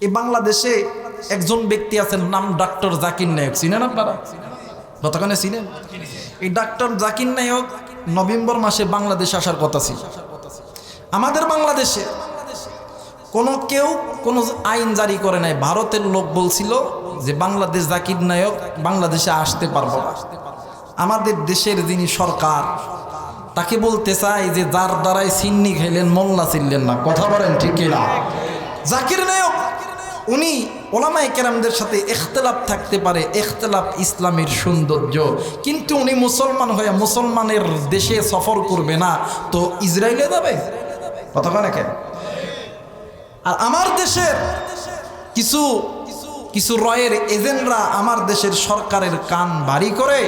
এই বাংলাদেশে একজন ব্যক্তি আছেন, নাম ডক্টর জাকির নায়ক। চিনেন আপনারা? কতক্ষণে চিনেন? এই ডক্টর জাকির নায়ক নভেম্বর মাসে বাংলাদেশে আসার কথা ছিল। আমাদের বাংলাদেশে কেউ কোনো আইন জারি করে নাই। ভারতের লোক বলছিল যে বাংলাদেশ জাকির নায়ক বাংলাদেশে আসতে পারবো না। আমাদের দেশের যিনি সরকার তাকে বলতে চাই যে যার দ্বারাই সিন্নি খেলেন মোল্লা চিনলেন না। কথা বলেন ঠিক কিনা? জাকির নায়ক উনি ওলামায়ে কেরামদের সাথে ইখতিলাফ থাকতে পারে, ইখতিলাফ ইসলামের সৌন্দর্য, কিন্তু উনি মুসলমান হয়ে মুসলমানের দেশে সফর করবে না তো ইসরায়েলে যাবে? কথা বলে কেন? আর আমার দেশের কিছু রয়ের এজেন্টরা আমার দেশের সরকারের কান ভারী করে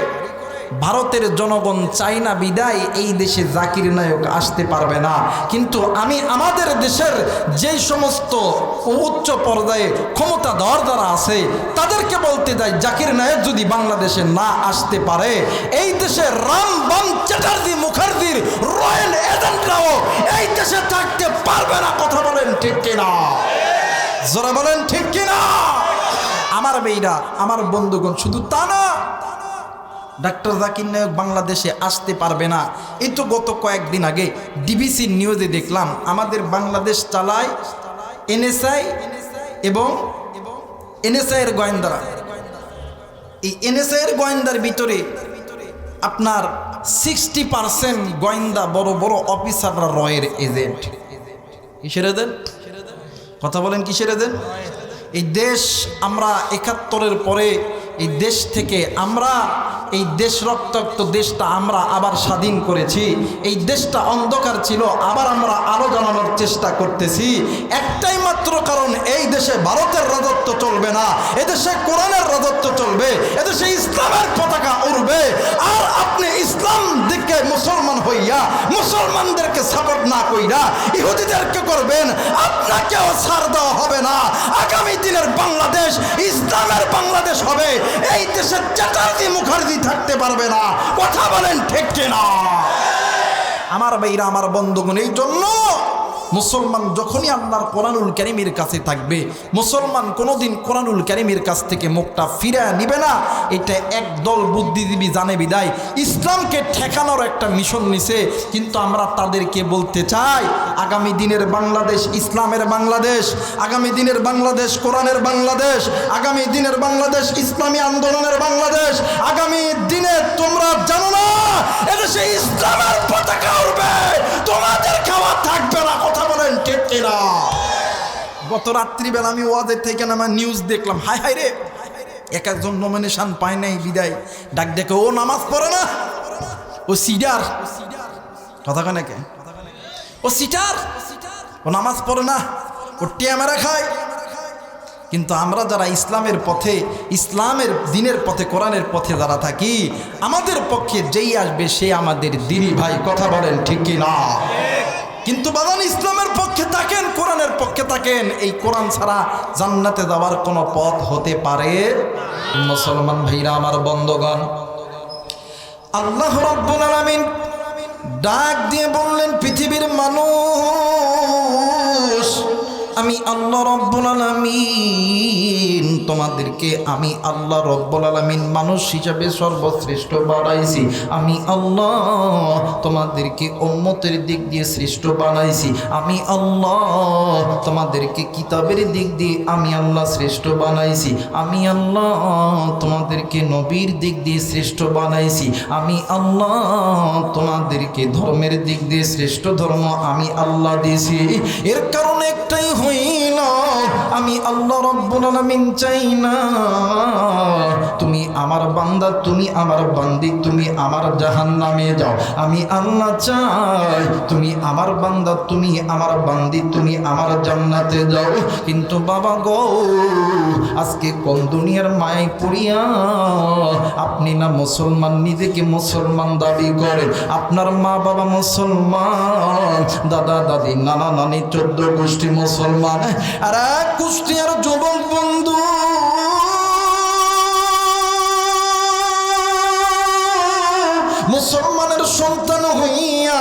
ভারতের জনগণ চাই না বিদায় এই দেশে জাকির নায়ক আসতে পারবে না। কিন্তু আমি আমাদের দেশের যেই সমস্ত উচ্চ পর্যায়ে ক্ষমতাধর যারা আছে তাদেরকে বলতে যাই, জাকির নায়ক যদি বাংলাদেশে না আসতে পারে এই দেশের রামবাম চ্যাটার্জি মুখার্জির রয়্যাল এজেন্টরাও এই দেশে থাকতে পারবে না। কথা বলেন ঠিক কিনা? জোরে বলেন ঠিক কিনা? আমার মেয়েরা, আমার বন্ধুগণ, শুধু তা না, ডক্টর জাকির নায়ক বাংলাদেশে আসতে পারবে না। এই তো গত কয়েকদিন আগে ডিবিসি নিউজে দেখলাম আমাদের বাংলাদেশ চালায় এনএসআই এবং এনএসআই এর গোয়েন্দারা। এই এনএসআই এর গোয়েন্দার ভিতরে আপনার 60% গোয়েন্দা বড় বড় অফিসাররা রয়ের এজেন্ট। কিসের এজেন্ট? কথা বলেন কিসের এজেন্ট? এই দেশ আমরা 71-এর পরে এই দেশ থেকে আমরা এই দেশ রক্তাক্ত দেশটা আমরা আবার স্বাধীন করেছি। এই দেশটা অন্ধকার ছিল, আবার আমরা আলো জ্বালানোর চেষ্টা করতেছি। একটাই মাত্র কারণ, এই দেশে ভারতের রাজত্ব চলবে না, এদেশে কোরআনের রাজত্ব চলবে, এদেশে ইসলামের পতাকা উড়বে। আর আপনি ইসলাম দিকে মুসলমান হইয়া মুসলমানদেরকে সাপোর্ট না কইরা ইহুদিদেরকে করবেন, আপনাকেও ছাড় দেওয়া হবে না। আগামী দিনের বাংলাদেশ ইসলামের বাংলাদেশ হবে। এই দেশে চ্যাটার্জি মুখার্জি থাকতে পারবে না। কথা বলেন ঠিক কিনা? আমার ভাইরা, আমার বন্ধুগণ, এই জন্য মুসলমান যখনই আল্লাহর কোরআনুল কারীমের কাছে থাকবে, মুসলমান কোনোদিন কোরআনুল কারীমের কাছ থেকে মুখটা ফিরিয়ে নিবে না। এটা একদল বুদ্ধিজীবী জানে বিদায় ইসলামকে ঠেকানোর একটা মিশন নিছে। কিন্তু আমরা তাদেরকে বলতে চাই, আগামী দিনের বাংলাদেশ ইসলামের বাংলাদেশ, আগামী দিনের বাংলাদেশ কোরআনের বাংলাদেশ, আগামী দিনের বাংলাদেশ ইসলামী আন্দোলনের বাংলাদেশ। আগামী দিনে তোমরা জানো না এদেশে ইসলামের পতাকা উড়বে, তোমাদের খাওয়া থাকবে না। কথা বলেন ঠিক কিনা? গত রাত্রিবেলা আমি ওয়াজের থেকে আমার নিউজ দেখলাম, হায় হায় রে, এক একজন নমিনেশন পায় নাই বিদায় ডাক ডেকে ও নামাজ পড়ে না, ও সিডার। কথা কেন? ও সিটার, ও নামাজ পড়ে না, ও টিয়ামেরা খায়। কিন্তু আমরা যারা ইসলামের পথে, ইসলামের দিনের পথে, কোরআনের পথে যারা থাকি, আমাদের পক্ষে যেই আসবে সে আমাদের দিনী ভাই। কথা বলেন ঠিক কিনা? কিন্তু বাদান ইসলামের পক্ষে থাকেন, কোরআনের পক্ষে থাকেন, এই কোরআন ছাড়া জান্নাতে যাওয়ার কোনো পথ হতে পারে? মুসলমান ভাইরা, আমার বন্ধুগণ, আল্লাহ রাব্বুল আলামিন ডাক দিয়ে বললেন, পৃথিবীর মানুষ, আমি আল্লাহ রাব্বুল আলামিন তোমাদেরকে, আমি আল্লাহ রাব্বুল আলামিন মানুষ হিসাবে সর্বশ্রেষ্ঠ বানাইছি। আমি আল্লাহ তোমাদেরকে উম্মতের দিক দিয়ে শ্রেষ্ঠ বানাইছি। আমি আল্লাহ তোমাদেরকে কিতাবের দিক দিয়ে আমি আল্লাহ শ্রেষ্ঠ বানাইছি। আমি আল্লাহ তোমাদেরকে নবীর দিক দিয়ে শ্রেষ্ঠ বানাইছি। আমি আল্লাহ তোমাদেরকে ধর্মের দিক দিয়ে শ্রেষ্ঠ ধর্ম আমি আল্লাহ দিয়েছি। এর কারণে একটাই হইল, আমি আল্লাহ রাব্বুল আলামিন চাই না তুমি আমার বান্দা, তুমি আমার বান্দি, তুমি আমার জাহান্নামে যাও। আমি আল্লাহ চাই তুমি আমার বান্দা, তুমি আমার বান্দি, তুমি আমার জান্নাতে যাও। কিন্তু বাবা গো, আজকে কোন দুনিয়ার মায় পড়িয়া আপনি না মুসলমান, নিজেকে মুসলমান দাবি করেন, আপনার মা বাবা মুসলমান, দাদা দাদি নানা নানি 14 গোষ্ঠী মুসলমান, আর এক কুষ্টিয়ার যুবক বন্ধু মুসলমানের সন্তান হইয়া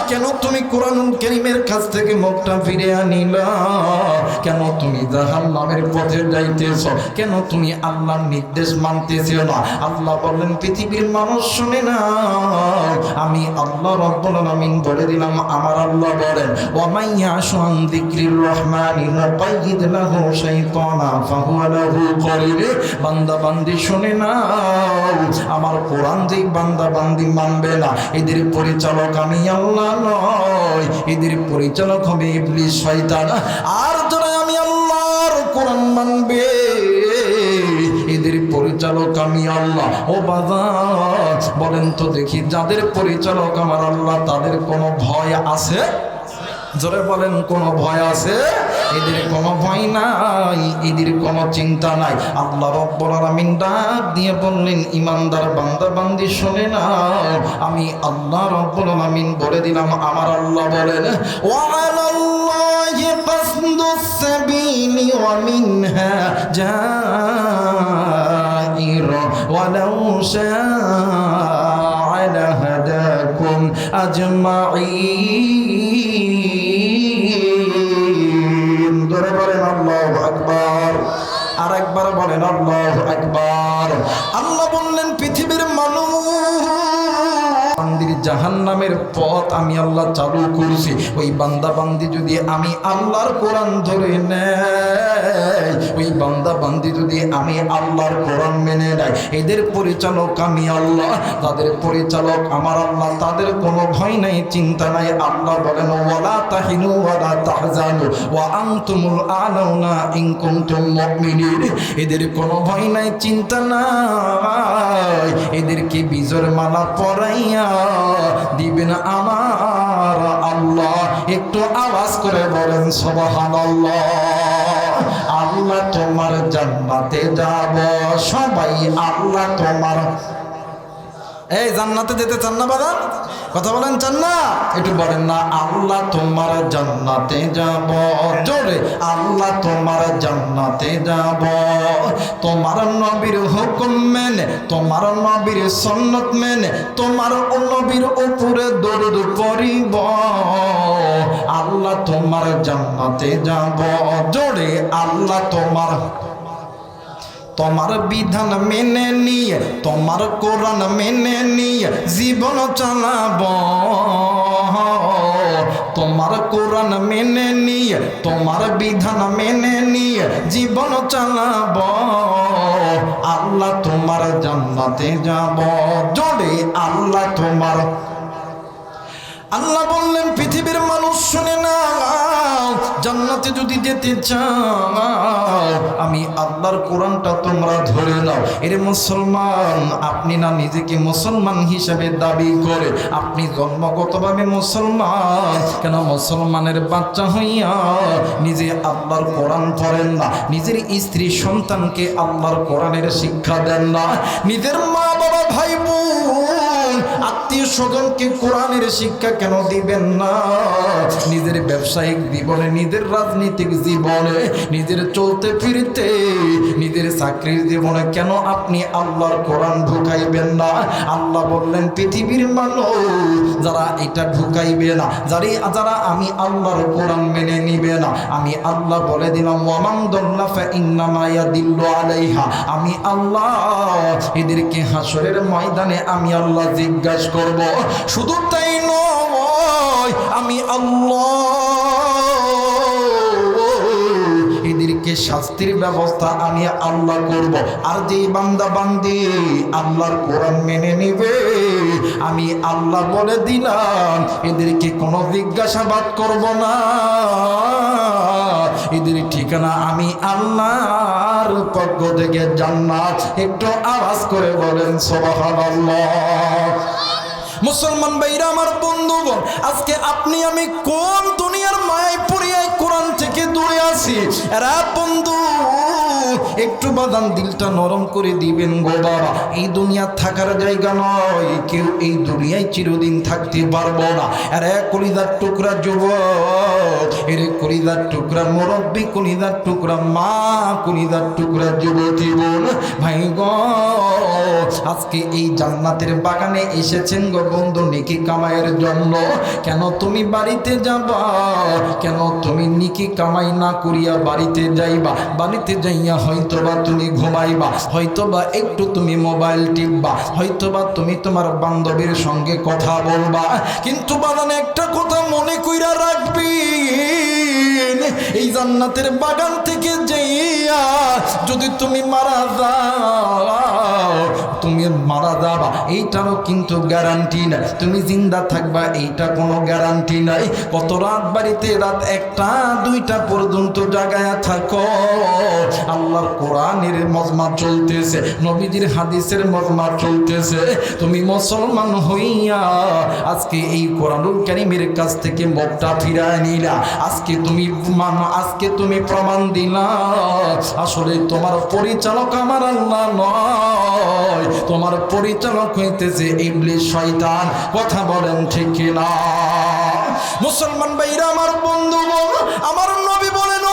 কেন কেন তুমি কোরআনুল কারীমের কাছ থেকে মুখটা ফিরে আনিলা? কেন তুমি জাহান্নামের পথে যাইতেছ? কেন তুমি আল্লাহর নির্দেশ মানতেছো না? আল্লাহ বলেন পৃথিবীর মানুষ শুনে না, আমি আল্লাহ রাব্বুল আলামিন বলে দিলাম, আমার আল্লাহ বলেন ওয়া মাইয়াশু আন যিকরির রহমানি নুকাইয়িদ লাহু শাইতানা ফাহুয়া লাহু করিন। বান্দা বান্দি শুনে না, আমার কোরআন যে বান্দা বান্দি মানবে না, এদের পরিচালক আমি আল্লাহ নয়, এদের পরিচালক হবে ইবলিস শয়তান। আর যারা আমি আল্লাহর কোরআন মানবে, এদের পরিচালক আমি আল্লাহ। ও বাজার বলেন তো দেখি, যাদের পরিচালক আমার আল্লাহ তাদের কোনো ভয় আছে? জোরে বলেন, কোনো ভয় আছে? এদের কোনো ভয় নাই, এদের কোনো চিন্তা নাই। আল্লাহ রাব্বুল আলামিন ডাক দিয়ে বললেন, ইমানদার বান্দা বান্দি শুনে না, আমি আল্লাহ রাব্বুল আলামিন বলে দিলাম, আমার আল্লাহ বলেন ওয়া আলাল্লাহি কাসদুস সাবিলি ওয়া মিনহা জাইর ওয়ালাউ শাআ লাহাদাকুম আজমাইন। ধরে বলেন আল্লাহু আকবার। আর একবার বলেন আল্লাহু আকবার। আল্লাহ বললেন পৃথিবীর মানুষ জাহান্নামের পথ আমি আল্লাহ চালু করছি। ওই বান্দা বান্দি যদি আমি আল্লাহর কোরআন ধরে নেয়, ওই বান্দা বান্দি যদি আমি আল্লাহর কোরআন মেনে নেয়, এদের পরিচালক আমি আল্লাহ, তাদের পরিচালক আমার আল্লাহ, তাদের কোনো ভয় নাই, চিন্তা নাই। আল্লাহ বলেন ওয়ালা তাহিনু ওয়ালা তাহজানু ওয়া আনতুমুল আলাউনা ইন কুনতুম মুমিনিন। এদের কোনো ভয় নাই, চিন্তা নাই, এদেরকে বিজয়ের মালা পরাইয়া দিবেন আমার আল্লাহ। একটু আওয়াজ করে বলেন সুবহানাল্লাহ। আল্লাহ তোমার জান্নাতে যাব, সবাই আল্লাহ তোমার। এই জান্নাতে যেতে চান না বাবা? কথা বলেন চান না? একটু বলেন না, আল্লাহ তোমার জান্নাতে যাব। জোরে, আল্লাহ তোমার জান্নাতে যাব। তোমার নবীর হুকুম মেনে, তোমার নবীর সুন্নাত মেনে, তোমার নবীর উপরে দরুদ পড়িব, আল্লাহ তোমার জান্নাতে যাব। জোরে, আল্লাহ তোমার বিধান মেনে নিয়ে, তোমার কোরআন মেনে নিয়ে জীবন চালাব। তোমার কোরআন মেনে নিয়ে, তোমার বিধান মেনে নিয়ে জীবন চালাব, আল্লাহ তোমার জান্নাতে যাব। জোরে, আল্লাহ তোমার। আল্লাহ বললেন পৃথিবীর মানুষ শুনে না, জান্নাতে যদি যেতে চাও, আমি আল্লাহর কোরআনটা তোমরা ধরে নাও। এর মুসলমান, আপনি না নিজেকে মুসলমান হিসেবে দাবি করে, আপনি জন্মগতভাবে মুসলমান, কেন মুসলমানের বাচ্চা হইয়া নিজে আল্লাহর কোরআন পড়েন না? নিজের স্ত্রী সন্তানকে আল্লাহর কোরআনের শিক্ষা দেন না? নিজের মা বাবা ভাই বোন আত্মীয় স্বজনকে কোরআনের শিক্ষা কেন দিবেন না? নিজের ব্যবসায়িক জীবনে, নিজের রাজনৈতিক জীবনে, নিজের চলতে ফিরতে, নিজের চাকরির জীবনে কেন আপনি আল্লাহর কোরআন ঢুকাইবেন না? আল্লাহ বললেন পৃথিবীর মানুষ যারা এটা ঢুকাইবে না, যারা আমি আল্লাহর কোরআন মেনে নিবে না, আমি আল্লাহ বলে দিলাম ওয়ামান দাল্লা ফা ইন্নামা ইয়াদিল্লু আলাইহা। আমি আল্লাহ এদেরকে হাসরের ময়দানে আমি আল্লাহ জিজ্ঞাসা করব। শুধু তাই নয়, আমি আল্লাহ এদেরকে শাস্তির ব্যবস্থা আমি আল্লাহ করব। আর যেই বান্দা বান্দি আল্লাহর কোরআন মেনে নিবে, আমি আল্লাহ বলে দিলাম এদেরকে কোনো জিজ্ঞাসাবাদ করব না, এদের ঠিকানা আমি আল্লাহর পক্ষ থেকে জান্নাত। একটু আওয়াজ করে বলেন সুবহানাল্লাহ। মুসলমান ভাইরা আমার, বন্ধুগণ, আজকে আপনি আমি কোন দুনিয়ার মায়ায় পড়িয়া কোরআন থেকে দূরে আছি? এরা বন্ধু, একটু বাদান দিলটা নরম করে দিবেন গো বাবা। এই দুনিয়া থাকার জায়গা নয়, কেউ এই দুনিয়ায় চিরদিন থাকতে পারবো না। আরে কলিজার টুকরা যুবক, এরে কলিজার টুকরা মুরব্বী, কলিজার টুকরা মা, কলিজার টুকরা যুবতী বোন, ভাই গো, আজকে এই জান্নাতের বাগানে এসেছেন গো বন্ধু নেকি কামাইয়ের জন্য। কেন তুমি বাড়িতে যাবা? কেন তুমি নেকি কামাই না করিয়া বাড়িতে যাইবা? বাড়িতে যাইয়া হয়তোবা তুমি ঘুমাইবা, হয়তোবা একটু তুমি মোবাইল টিপবা, হয়তোবা তুমি তোমার বান্ধবীর সঙ্গে কথা বলবা, কিন্তু বাগানে একটা কথা মনে কইরা রাখবি, এই জান্নাতের বাগান থেকে যাইয়া যদি তুমি মারা যাও, তুমি মারা যাবা এইটারও কিন্তু গ্যারান্টি নাই। তুমি জিন্দা থাকবা এইটা কোনো গ্যারান্টি নাই। কত রাত বাড়িতে রাত 1টা 2টা পর্যন্ত জাগায়া থাকো, আল্লাহর কোরআনের মজমা চলতেছে, নবীজির হাদিসের মজমা চলতেছে, তুমি মুসলমান হইয়া আজকে এই কোরআনুল কারীমের কাছ থেকে মুখটা ফিরায় নিলা। আজকে তুমি প্রমাণ দিলা আসলে তোমার পরিচালক আমার আল্লাহ নয়, তোমার পরিচালক হইতেছে ইবলিস শয়তান। কথা বলেন ঠিক কিনা? মুসলমান ভাইরা আমার, বন্ধুগণ আমার, নবী বলেন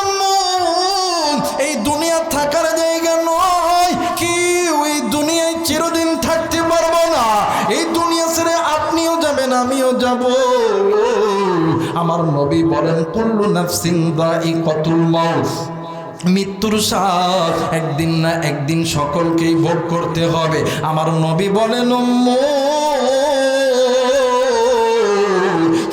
এই দুনিয়া থাকার জায়গা নয়, কেউ এই দুনিয়ায় চিরদিন থাকতে পারবো না। এই দুনিয়া ছেড়ে আপনিও যাবেন, আমিও যাব। আমার নবী বলেন কুল্লু নাফসিন যায়িকাতুল মাউত, মৃত্যুর স্বাদ একদিন না একদিন সকলকেই ভোগ করতে হবে। আমার নবী বলেন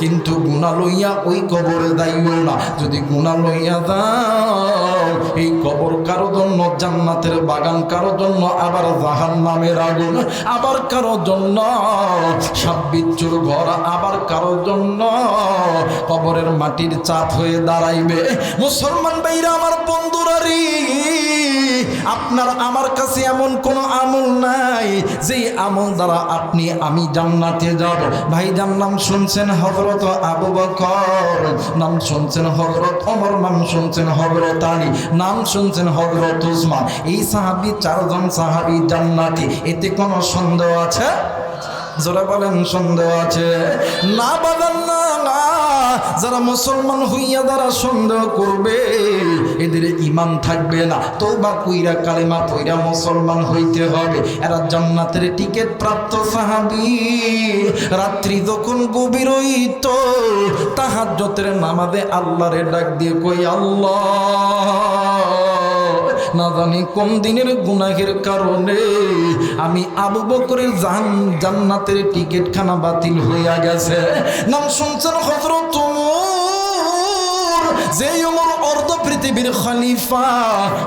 কিন্তু গুনাহ লইয়া ওই কবরে যাইও না। যদি গুনাহ লইয়া যাও, এই কবর কারো জন্য জান্নাতের বাগান, কারো জন্য আবার জাহান্নামের আগুন, আবার কারো জন্য সাপ বিচ্ছুর ঘর, আবার কারো জন্য কবরের মাটির চাপ হয়ে দাঁড়াইবে। মুসলমান ভাইরা আমার, বন্ধুরা রে, আপনার আমার কাছে এমন কোন আমল নাই যে আমল দ্বারা আপনি আমি জান্নাতে যাব। ভাইজান নাম শুনছেন হযরত আবু বকর, নাম শুনছেন হযরত ওমর, নাম শুনছেন হযরত আলী, নাম শুনছেন হযরত উসমান। এই সাহাবী 4 জন সাহাবী জান্নাতি, এতে কোনো সন্দেহ আছে? যারা বলেন সন্দেহ আছে? না বাগান না। যারা মুসলমান হইয়া যারা সন্দেহ করবে, এদের ঈমান থাকবে না। তওবা কইরা কালেমা পড়া মুসলমান হইতে হবে। এরা জান্নাতের টিকিট প্রাপ্ত সাহাবী। রাত্রি যখন গভীর হইত, তাহাজ্জুদের নামাজে আল্লাহরে ডাক দিয়ে কই, আল্লাহ, না জানি কোন দিনের গুনাহের কারণে আমি আবু বকরের জান্নাতের টিকিট খানা বাতিল হইয়া গেছে। নাম শুনছেন হযরত ওমর, যে ওমর অর্ধ পৃথিবীর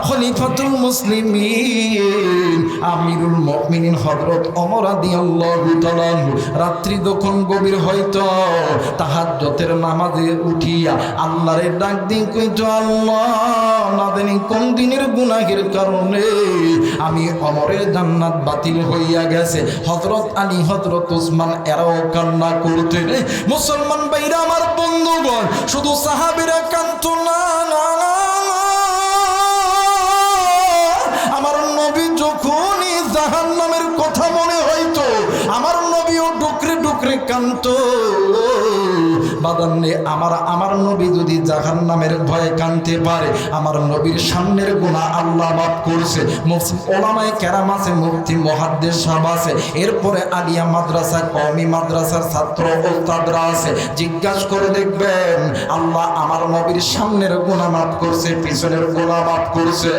খলিফাতুল মুসলিমিন, আমিরুল মুমিনিন হযরত ওমর রাদিয়াল্লাহু তাআলা আনহু রাত্রি যখন গভীর হইত, তাহাজ্জুদের নামাজে উঠিয়া আল্লাহরে ডাক দিয়ে কইতো, আল্লাহ, না জানি কোন দিনের গুনাহের কারণে আমি ওমরের জান্নাত বাতিল হইয়া গেছে। হযরত আলী, হযরত উসমান এরাও কান্না করতেন। মুসলমান ভাইরা আমার, বন্ধুগণ, শুধু সাহাবীরা কাঁদতো না, আমার নবী যখনই জাহান্নামের কথা মনে হইতো, আমার নবীও ডুকরে ডুকরে কাঁদতো। বাদান্নে আমার নবী যদি জাহান্নামের ভয়ে কাঁদতে পারে, আমার নবীর সামনের গুনাহ আল্লাহ মাফ করছে। ওলামায়ে কেরাম আছে, মুফতি মুহাদ্দিস সাহেব আছে, এরপরে আলিয়া মাদ্রাসা, কওমি মাদ্রাসার ছাত্র ওস্তাদরা আছে। জিজ্ঞাসা করে দেখবেন, আল্লাহ আমার নবীর সামনের গুনাহ মাফ করছে, পিছনের গুনাহ মাফ করছে।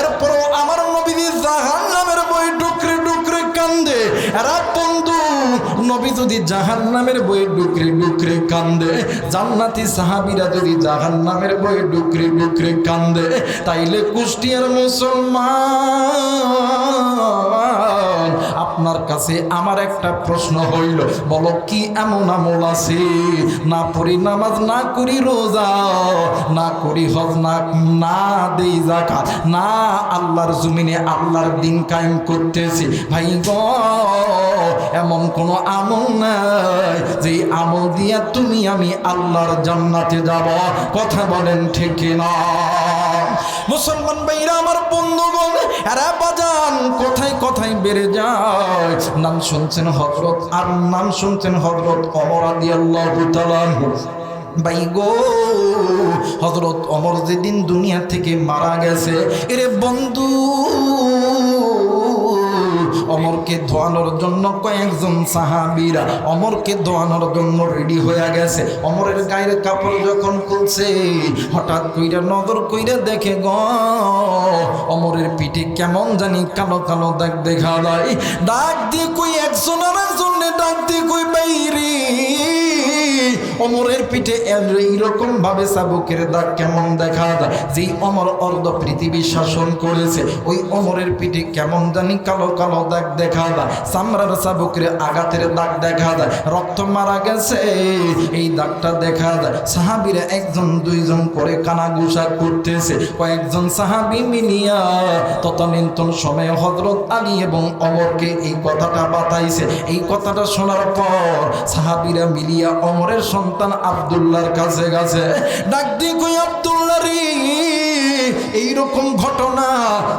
এরপরও আমার নবী জাহান্নামের ভয়ে ডুকরে ডুকরে কান্দে। এরা বন্ধু, নবী যদি জাহান্নামের ভয়ে ডুকরে ডুকরে কান্দে, জান্নাতি সাহাবীরা যদি জাহান্নামের ভয়ে ডুকরে ডুকরে কান্দে, তাইলে কুষ্টিয়ার মুসলমান, আপনার কাছে আমার একটা প্রশ্ন হইল, বলো কি এমন আমল আছে না পড়ি নামাজ, না করি রোজা, না করি হজ, না দেই যাকাত, না আল্লাহর জমিনে আল্লাহর দিন কায়েম করতেছি, ভাই গো, এমন কোন আমল নাই যে আমল দিয়া তুমি আমি আল্লাহর জান্নাতে যাব? কথা বলেন ঠিক না? মুসলমান ভাইরা আমার বন্ধুগণ, এরা বাজান কোথায় কোথায় বেড়ে যায়। নাম শুনছেন হযরত, আর নাম শুনছেন হযরত ওমর রাদিয়াল্লাহু তাআলা আনহু। ভাই গো, হযরত ওমর যেদিন দুনিয়া থেকে মারা গেছে, এরে বন্ধু, ওমরকে ধোয়ানোর জন্য কয়েকজন সাহাবীরা ওমরকে ধোয়ানোর জন্য রেডি হয়ে গেছে। ওমরের গায়ের কাপড় যখন খুলছে, হঠাৎ কইরা নজর কইরা দেখে গো, ওমরের পিঠে কেমন জানি কালো কালো দাগ দেখা যায়। ডাক দিয়ে কই একজন আর একজনে ডাক দিয়ে কই বাইরে, ওমরের পিঠে এইরকম ভাবে চাবুকের দাগ কেমন দেখা যায়? যেই ওমর অর্ধ পৃথিবী শাসন করেছে, ওই ওমরের পিঠে কেমন জানি কালো কালো দাগ দেখা যায়, চামড়ার চাবুকের আঘাতের দাগ দেখা যায়, রক্ত মারা গেছে এই দাগটা দেখা যায়। সাহাবীরা একজন দুইজন করে কানাঘুষা করতেছে। কয়েকজন সাহাবী মিলিয়া তৎকালীন সময়ে হযরত আলী এবং ওমরকে এই কথাটা বাতাইছে। এই কথাটা শোনার পর সাহাবীরা মিলিয়া ওমরের সন্তান আব্দুল্লাহর কাছে গেছে। ডাক দিয়ে কই, আব্দুল্লাহ রে, এইরকম ঘটনা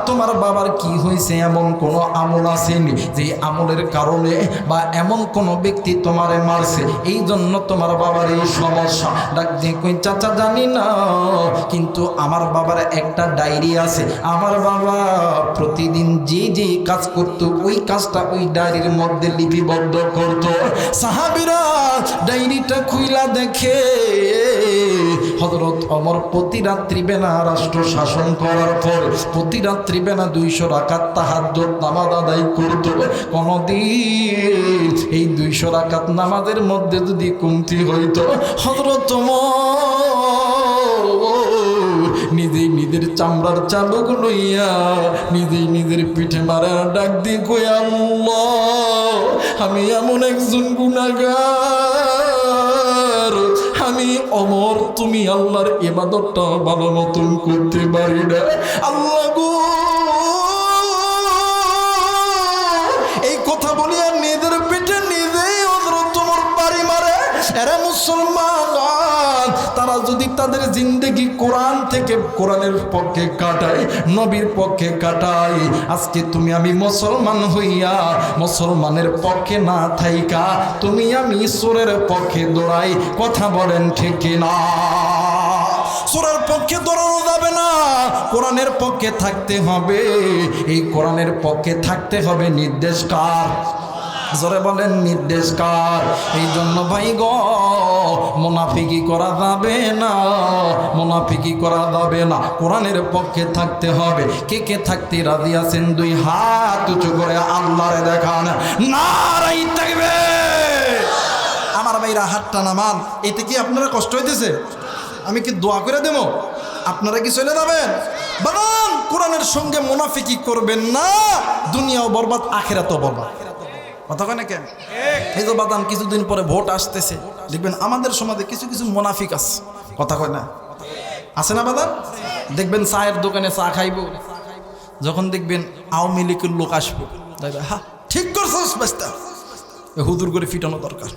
তোমার বাবার কি হয়েছে? এমন কোন আমল আসেনি যে আমলের কারণে বা এমন কোন ব্যক্তি তোমারে মারছে, এই জন্য তোমার বাবার এই সমস্যা? ডাক দিয়ে কই, চাচা জানি না, কিন্তু আমার বাবার একটা ডায়েরি আছে। আমার বাবা প্রতিদিন যে যে কাজ করতো, ওই কাজটা ওই ডায়েরির মধ্যে লিপিবদ্ধ করত। সাহাবীরা ডায়েরিটা খুইলা দেখে হযরত ওমর প্রতি রাত্রি বেলা রাষ্ট্র শাসন করার পর প্রতি রাত্রি বেলা 200 রাকাত তাহাজ্জুদ নামাজ আদায় করত। কোনদিন এই 200 রাকাত নামাজের মধ্যে যদি কমতি হইতো, হযরত ওমর নিজেই নিজের চামড়ার চাবুক লইয়া নিজেই নিজের পিঠে মারা ডাক দিয়ে কই, আল্লাহ, আমি এমন একজন গুনাহগার, আমি ওমর, তুমি আল্লাহর ইবাদতটা ভালো মতন করতে পারি না। আল্লাহ গো, এই কথা বলিয়া নিজের পেটে নিজেই হযরত ওমর বাড়ি মারে। এরা মুসলমান, তারা যদি তাদের জিন্দেগি কোরআন থেকে, কোরআনের পক্ষে কাটায়, নবীর পক্ষে কাটায়, আজকে তুমি আমি মুসলমান হইয়া মুসলমানের পক্ষে না থাইকা তুমি আমি ঈশ্বরের পক্ষে দৌড়াই। কথা বলেন ঠিক কিনা? সূরার পক্ষে দৌড়ানো যাবে না, কোরআনের পক্ষে থাকতে হবে। এই কোরআনের পক্ষে থাকতে হবে নির্দেশ কার? জোরে বলেন, নির্দেশ কার? এই জন্য ভাই গো, মুনাফিকি করা যাবে না, মুনাফিকি করা যাবে না, কোরআনের পক্ষে থাকতে হবে। কে কে থাকতে রাজি আছেন? 2 হাত উঁচু করে আল্লাহরে দেখান। নারায়ে তাকবীর! আমার ভাইরা হাতটা নামান। এতে কি আপনারা কষ্ট হইতেছে? আমি কি দোয়া করে দেব? আপনারা কি চলে যাবেন? বাদান, কোরআনের সঙ্গে মুনাফিকি করবেন না, দুনিয়াও বরবাদ, আখিরাতও বরবাদ। কথা কয় না কেন? এই তো বাদান, কিছুদিন পরে ভোট আসতেছে, দেখবেন আমাদের সমাজে কিছু কিছু মুনাফিক আছে। কথা কয় না? আছে না বাদান? দেখবেন চায়ের দোকানে চা খাইব, যখন দেখবেন আওয়ামী লীগের লোক আসবো, হ্যাঁ ঠিক করছিস বাস্তা, হুজুর করে ফিটানো দরকার,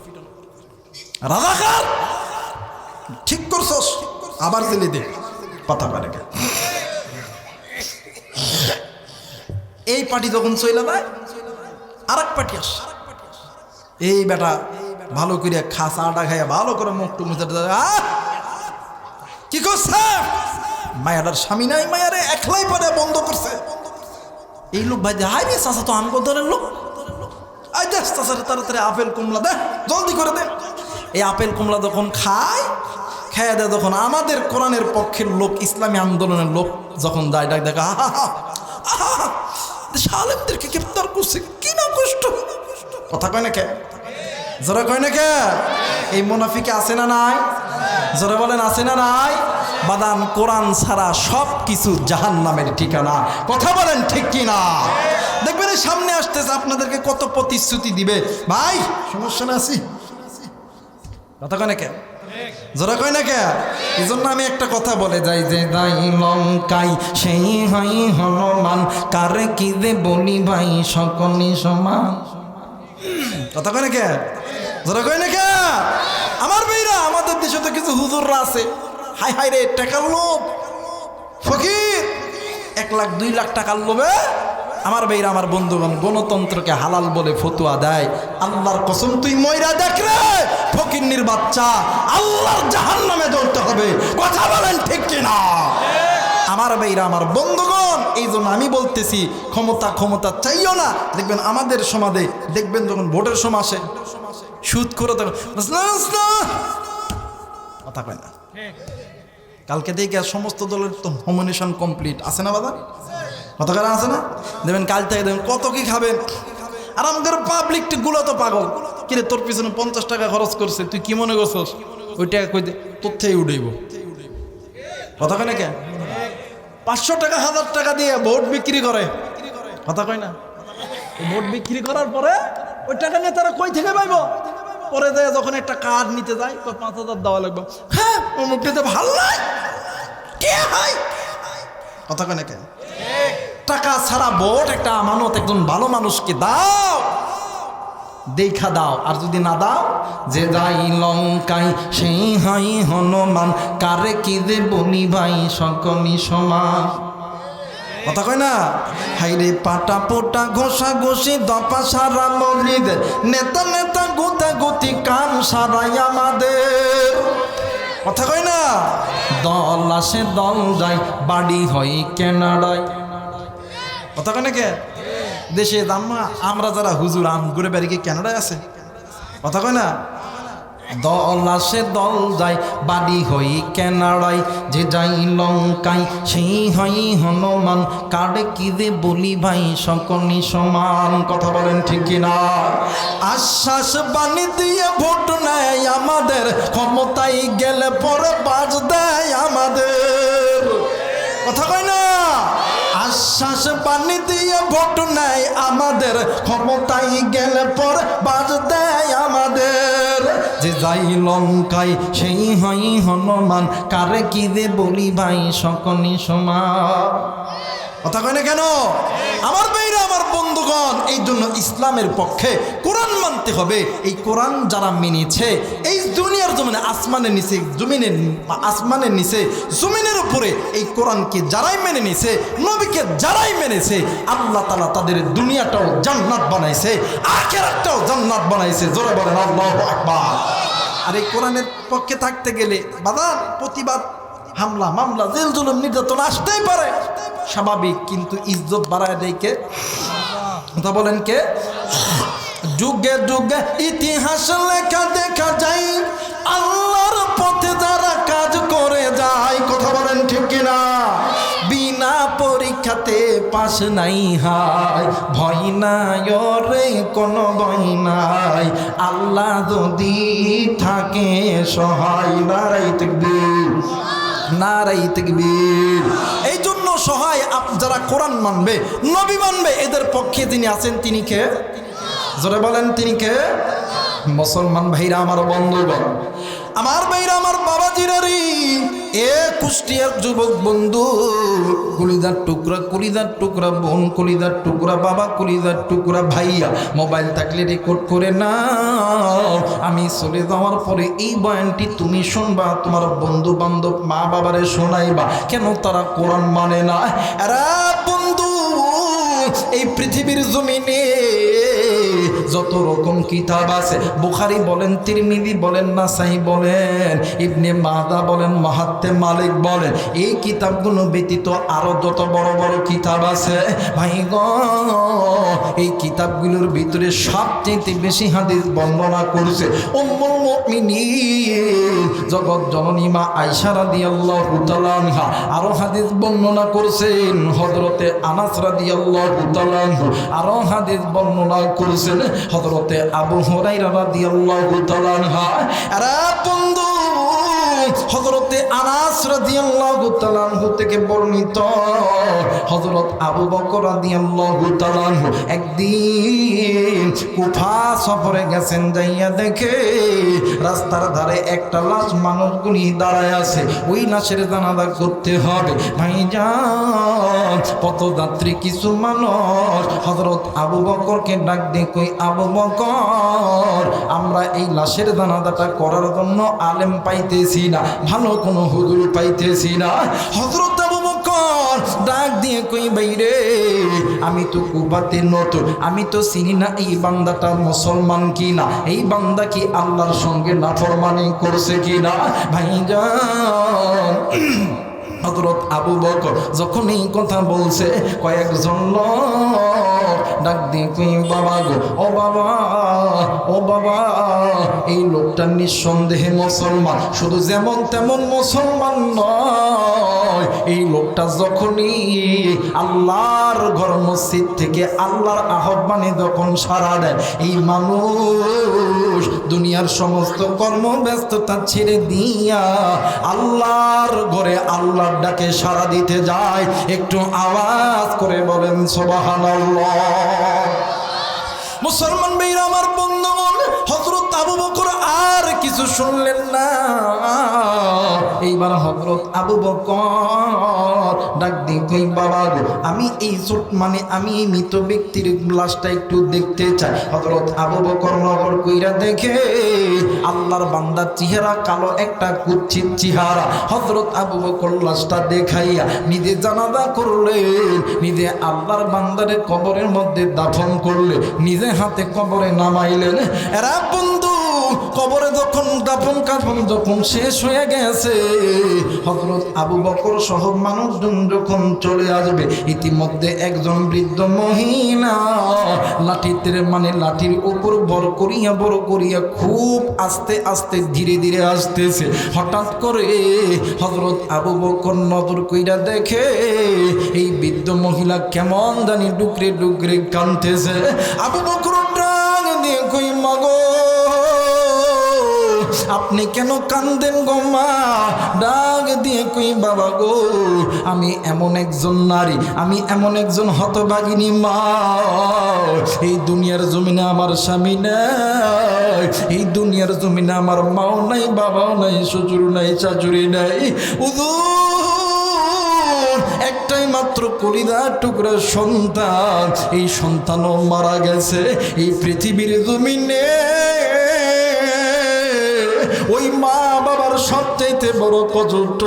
রাজাকার ঠিক করছস, আবার জেলে দে। কথা পারে কেন? এই পার্টি যখন চলে যায়, আর এক পার্টি আস, এই বেটা ভালো করে খা, চাটা খাইয়া ভালো করে মুখ টুক মুছে কি করছে? মায়াটার স্বামী নাই, মায়ারে একলাই পারে বন্ধ করছে। এই লোক ভাই হাই রে চাচা, তো আমগো ধরেন লোক, আই দেখ চাচারে তাড়াতাড়ি আপেল কমলা দে, জলদি করে দে। এই আপেল কমলা যখন খায়, খেয়ে দেয়, যখন আমাদের কোরআনের পক্ষের লোক, ইসলামী আন্দোলনের লোক যখন যায়, ডাক দেখা শালেমদেরকে গ্রেফতার করছে, কি না কষ্ট। কথা কয় না কে? যারা কয় না কে? এই মুনাফিকে আছে না নাই? যারা বলেন আছে না নাই? বাদান, কোরআন ছাড়া সব কিছু জাহান্নামের ঠিকানা। কথা বলেন ঠিক কিনা? দেখবেন এই সামনে আসতেছে, আপনাদেরকে কত প্রতিশ্রুতি দিবে। ভাই সমস্যা না আছি? কথা কয় না কে? যারা কয় না কে? এই জন্য আমি একটা কথা বলে যাই যে, যাই লঙ্কাই সেই হয় হনুমান, কারে কি দে বলি ভাই সকলই সমান। কথা কয় না কে? যারা কয় না কে? আমার ভাইরা, আমাদের দেশে তো কিছু হুজুররা আছে, হাই হাই রে টাকার লোভ, ফকির, 1 লাখ 2 লাখ টাকার লোভে আমার ভাইরা আমার বন্ধুগণ গণতন্ত্রকে হালাল বলে ফতুয়া দেয়। আল্লাহর কসম তুই ময়রা দেখ রে ফকিন্নির বাচ্চা, আল্লাহর জাহান্নামে জ্বলতে হবে। কথা বলেন ঠিক কিনা? আমার ভাইরা আমার বন্ধুগণ, এই জন্য আমি বলতেছি ক্ষমতা ক্ষমতা চাইও না। দেখবেন আমাদের সমাজে দেখবেন যখন ভোটের সময় আসে সুদ করে কথা কয় না। কালকে থেকে সমস্ত দলের তো নমিনেশন কমপ্লিট আছে না বাবা, কথা কারা আছে না? দেখবেন কাল থেকে দেখবেন কত কি খাবেন। আর আমাদের পাবলিক গুলো তো পাগল, কিরে তোর পিছনে 50 টাকা খরচ করছে, তুই কি মনে করছস ওই টাকা কই দে তোর থেকে উঠেইব। কথা কয় না কেন? 500 টাকা 1000 টাকা দিয়ে ভোট বিক্রি করে, কথা কয় না? ভোট বিক্রি করার পরে ওই টাকা নিয়ে তারা কই থেকে পাইব? পরে যায় যখন একটা কার্ড নিতে যায় 5000 দেওয়া লাগবে। হ্যাঁ অমুকটাতে ভালো নাই কে হয়, কথা কয় না কেন? টাকা ছাড়া ভোট একটা আমানত, একজন ভালো মানুষকে দাও, দেখা দাও। আর যদি না দাও, যে যাই লঙ্কায় সেই হাই হনুমান, কারে কি দে বলি ভাই সকলি সমান, কথা কয় না? হাইরে পাটা পোটা ঘষা ঘষি দপা সারা মরিদ, নেতা নেতা গুতা গুতি কাম সারাই আমাদের, কথা কয় না? দল আসে দল যায়, বাড়ি হয় কেনাডায়, কথা কয় না কে? দেশে আমরা যারা হুজুর আম ঘুরে বেড়ে কি কেনাডায় আছে, কথা কয় না? দল আসে দল যায়, বাড়ি হই কেনাডায়, যে যাই লঙ্কায় সেই হই হনুমান, কারে কি দে বলি ভাই সকলি সমান, কথা বলেন ঠিক কিনা? আশ্বাস বাণী দিয়ে ভোট নেয় আমাদের, ক্ষমতায় গেলে পরে বাজ দেয় আমাদের, কথা কয় না? আশ্বাস বাণী দিয়ে ভোট নেয় আমাদের, ক্ষমতায় গেলে পর বাজ দেয় আমাদের, যে যাই লঙ্কায় সেই হয় হনুমান, কারে কি দে বলি ভাই সকলি সমান, কথা কয় না কেন? আমার ভাইরা আমার বন্ধুগণ, এই জন্য ইসলামের পক্ষে কোরআন মানতে হবে। এই কোরআন যারা মেনেছে, এই দুনিয়ার জমিনে আসমানের নিচে জমিনের আসমানের নিচে জমিনের উপরে এই কোরআনকে যারাই মেনে নিছে, নবীকে যারাই মেনেছে, আল্লাহ তাআলা তাদের দুনিয়াটাও জান্নাত বানাইছে, আখিরাতটাও জান্নাত বানাইছে। জোরে বলেন আল্লাহু আকবার। আর এই কোরআনের পক্ষে থাকতে গেলে বাবা প্রতিবাদ, হামলা মামলা, জেল জুলুম নির্যাতন আসতেই পারে, স্বাভাবিক, কিন্তু ইজ্জত বাড়ায় দেয় কে? কথা বলেন কে? যুগে যুগে ইতিহাস লেখা দেখা যায়, আল্লাহর পথে যারা কাজ করে যায়, কথা বলেন ঠিক কিনা? বিনা পরীক্ষাতে পাস নাই হায়, ভয় নাই রে কোনো ভয় নাই, আল্লাহ যদি থাকে সহায়, নারাই তাকবীর, নারাই তাকবীর। এই জন্য সহায় যারা কোরআন মানবে, নবী মানবে, এদের পক্ষে যিনি আছেন তিনি কে? জোরে বলেন তিনি কে? মুসলমান ভাইরা আমার বন্ধুগণ, আমার ভাইরা আমার বাবাজিরারি, এ কুষ্টিয়ার যুবক বন্ধু, কলিজার টুকরা, কলিজার টুকরা বোন, কলিজার টুকরা বাবা, কলিজার টুকরা ভাইয়া, মোবাইল থাকলে রেকর্ড করে নাও। আমি চলে যাওয়ার পরে এই বয়ানটি তুমি শুনবা, তোমার বন্ধু বান্ধব মা বাবারে শোনাইবা। কেন তারা কোরআন মানে না? এরা বন্ধু এই পৃথিবীর জমিনে যত রকম কিতাব আছে, বুখারী বলেন, তিরমিজি বলেন, নাসাই বলেন, ইবনে মাদা বলেন, মুহাত্তে মালিক বলেন, এই কিতাবগুলো ব্যতীত আরো যত বড় বড় কিতাব আছে ভাই গো, এই কিতাবগুলোর ভিতরে সবচেয়ে বেশি হাদিস বর্ণনা করেছে উম্মুল মুমিনিন জগৎ জননী মা আয়েশা রাদিয়াল্লাহু তাআলা আনহা। আরো হাদিস বর্ণনা করেছেন হযরতে আনাস রাদিয়াল্লাহু তাআলা আনহু। আরো হাদিস বর্ণনা করেছেন হযরতে আবু হুরায়রা রাদিয়াল্লাহু তাআলা আনহা। আরে বন্ধু, হযরতে আনাস রাদিয়াল্লাহু তাআলা আনহু থেকে বর্ণিত হযরত আবু বকর রাদিয়াল্লাহু তাআলা আনহু একদিন কুফা সফরে গেছেন, যাইয়া দেখে রাস্তার ধারে একটা লাশ মানুষগুলি দাঁড়ায় আছে, ওই লাশের জানাজা করতে হবে। ভাইজান পথযাত্রী কিছু মানুষ হযরত আবু বকরকে ডাক দিয়ে কই, আবু বকর, আমরা এই লাশের জানাজাটা করার জন্য আলেম পাইতেছি না, ভালো কোনো হুজুর পাইতেছি না। হযরত আবু বকর ডাক দিয়ে কই বাইরে, আমি তো কুবাতে নতুন, আমি তো চিনি না এই বান্দাটা মুসলমান কিনা, এই বান্দা কি আল্লাহর সঙ্গে নাফরমানি করছে কিনা। ভাইজান হযরত আবু বকর যখন এই কথা বলছে, কয়েকজন লোক ডাক দিয়ে কই বাবা গো, ও বাবা, ও বাবা, এই লোকটা নিঃসন্দেহে মুসলমান, শুধু যেমন তেমন মুসলমান নয়, এই লোকটা যখনই আল্লাহর ঘর মসজিদ থেকে আল্লাহর আহ্বানে যখন সাড়া দেয়, এই মানুষ দুনিয়ার সমস্ত কর্মব্যস্ততা ছেড়ে দিয়া আল্লাহর ঘরে আল্লাহর ডাকে সাড়া দিতে যায়। একটু আওয়াজ করে বলেন সুবহানাল্লাহ। মুসলমান ভাইরা আমার, বন্ধুগণ, হযরত আবু বকর আর কিছু শুনলেন না। এইবার হযরত আবু বকর ডাক দিয়ে কই বাবা গো, আমি এই আমি এই মৃত ব্যক্তির লাশটা একটু দেখতে চাই। হযরত আবু বকর নজর কইরা দেখে আল্লাহর বান্দার চেহারা কালো, একটা কুৎসিত চেহারা। হযরত আবু বকর লাশটা দেখাইয়া নিজে জানাজা করলেন, নিজে আল্লাহর বান্দারে কবরের মধ্যে দাফন করলে, নিজে হাতে কবরে নামাইলেন। এরা বন্ধু, কবরে যখন দাফন কাফন যখন শেষ হয়ে গেছে, হযরত আবু বকর সহ মানুষজন যখন চলে আসবে, ইতিমধ্যে একজন বৃদ্ধ মহিলা লাঠিতে লাঠির উপর বড় করিয়া খুব আস্তে আস্তে ধীরে ধীরে আসতেছে। হঠাৎ করে হযরত আবু বকর নজর কইরা দেখে এই বৃদ্ধ মহিলা কেমন জানি ডুকরে ডুকরে কাঁদতেছে। আবু বকর ডাক দিয়ে কই মাগো, আপনি কেন কান্দেন গো মা? ডাক দিয়ে কই বাবা গো, আমি এমন একজন নারী, আমি এমন একজন হতভাগিনী মা, এই দুনিয়ার জমিনে আমার স্বামী নাই, এই দুনিয়ার জমিনে আমার মাও নাই, বাবাও নাই, শ্বশুর নাই, শাশুড়ি নাই। একটাই মাত্র কলিজার টুকরা সন্তান, এই সন্তানও মারা গেছে। এই পৃথিবীর জমিনে ওই মা বাবার সবচাইতে বড় কষ্ট,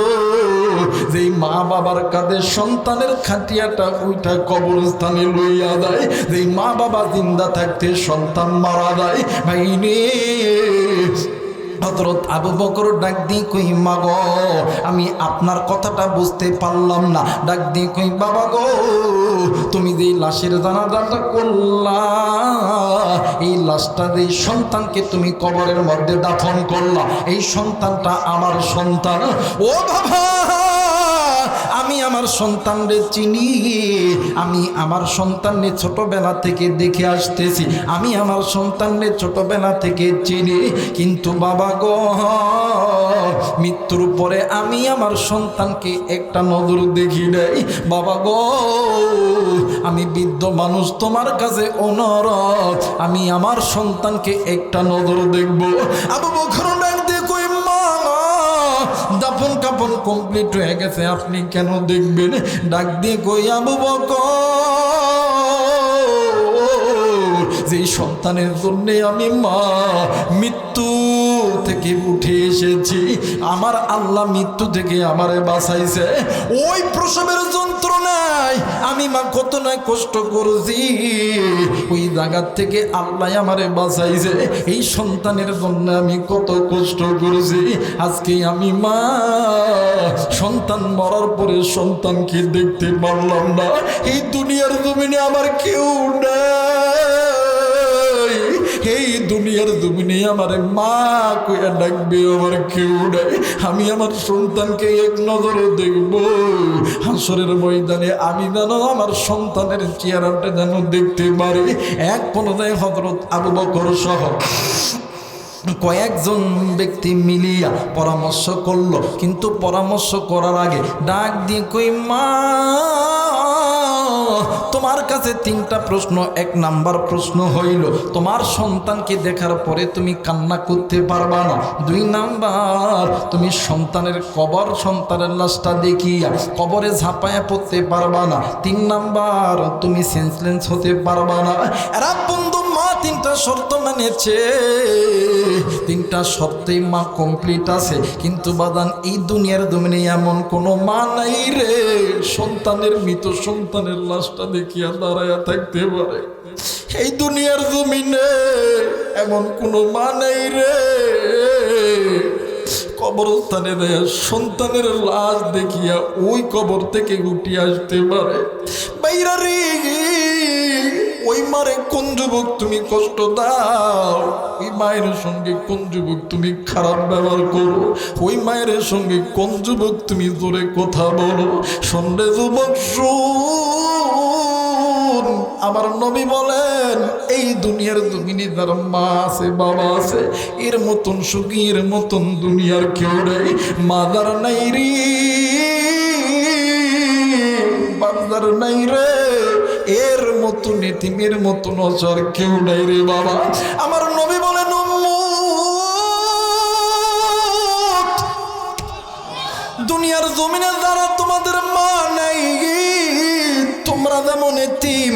যেই মা বাবার কাঁধে সন্তানের খাটিয়াটা উইটা কবরস্থানে লইয়া যায়, যেই মা বাবা জিন্দা থাকতে সন্তান মারা যায়। ভাইনে হযরত আবু বকর ডাক দিয়ে কই মা গো, আমি আপনার কথাটা বুঝতে পারলাম না। ডাক দিয়ে কই বাবা গো, তুমি যে লাশের জানাজাটা করলা, এই লাশটা যে সন্তানকে তুমি কবরের মধ্যে দাফন করলা, এই সন্তানটা আমার সন্তান। ও বাবা, আমি আমার সন্তানরে চিনি, আমি আমার সন্তানরে ছোটবেলা থেকে দেখে আসতেছি, আমি আমার সন্তানরে ছোটবেলা থেকে চিনি। কিন্তু বাবা গো, মৃত্যুর পরে আমি আমার সন্তানকে একটা নজর দেখি নাই। বাবা গো, আমি বৃদ্ধ মানুষ, তোমার কাছে অনুরোধ, আমি আমার সন্তানকে একটা নজর দেখব। আবু বকর ডাক দিয়ে কই মা, দাফন কাফন কমপ্লিট হয়ে গেছে, আপনি কেন দেখবেন? ডাক দিয়ে কই আবু বকর, যে সন্তানের জন্যে আমি মা মৃত্যু থেকে উঠে এসেছি, আমার আল্লাহ মৃত্যু থেকে আমারে বাঁচাইছে। ওই প্রসবের যন্ত্রণায় আমি মা কত না কষ্ট করছি, ওই জায়গার থেকে আল্লাহ আমারে বাঁচাইছে। এই সন্তানের জন্য আমি কত কষ্ট করেছি, আজকে আমি মা সন্তান মরার পরে সন্তানকে দেখতে পারলাম না। এই দুনিয়ার জমিনে আমার কেউ নাই, এই দুনিয়ার জমিনে আমার মা কইয়া ডাকবে আমার কেউ নাই। আমি আমার সন্তানকে এক নজরে দেখব, হাসরের ময়দানে আমি যেন আমার সন্তানের চেহারাটা যেন দেখতে পারি। এক পর্যায়ে হযরত আবু বকর সহ কয়েকজন ব্যক্তি মিলিয়া পরামর্শ করলো, কিন্তু পরামর্শ করার আগে ডাক দিয়ে কই মা, তোমার কাছে তিনটা প্রশ্ন। এক নাম্বার প্রশ্ন হইল, তোমার সন্তানকে দেখার পরে তুমি কান্না করতে পারবা না। দুই নাম্বার, তুমি সন্তানের সন্তানের লাশটা দেখিয়া কবরে ঝাঁপায়া পড়তে পারবা না। তিন নাম্বার, তুমি সেন্সলেন্স হতে পারবা না। এরা বন্ধু মা তিনটা শর্ত মেনেছে, তিনটা শর্তেই মা কমপ্লিট আছে। কিন্তু বাদান এই দুনিয়ার জমিনে এমন কোনো মা নাই রে সন্তানের মৃত সন্তানের লাশটা দেখিয়া দাঁড়ায়া থাকতে পারে। এই দুনিয়ার জমিনে এমন কোনো মা নাই রে কবরস্থানে দেয় সন্তানের লাশ দেখিয়া ওই কবর থেকে উঠে আসতে পারে। বাইরা রে, ওই মারে কোন যুবক তুমি কষ্ট দাও, ওই মায়ের সঙ্গে কোন যুবক তুমি খারাপ ব্যবহার করো, ওই মায়ের সঙ্গে কোন যুবক তুমি জোরে কথা বলো। সন্ধ্যে যুবক শুন, আমার নবী বলেন এই দুনিয়ার জমিনে যার মা আছে বাবা আছে এর মতন সুখী এর মতন দুনিয়ার কেউ নেই। মাদার নাই রে বাজার নাই রে, এর মতন এতিমের মতন অচর কেউ নাই রে বাবা। আমার নবী বলেন দুনিয়ার জমিনে যারা তোমাদের মা নাই তোমরা যেমন এতিম,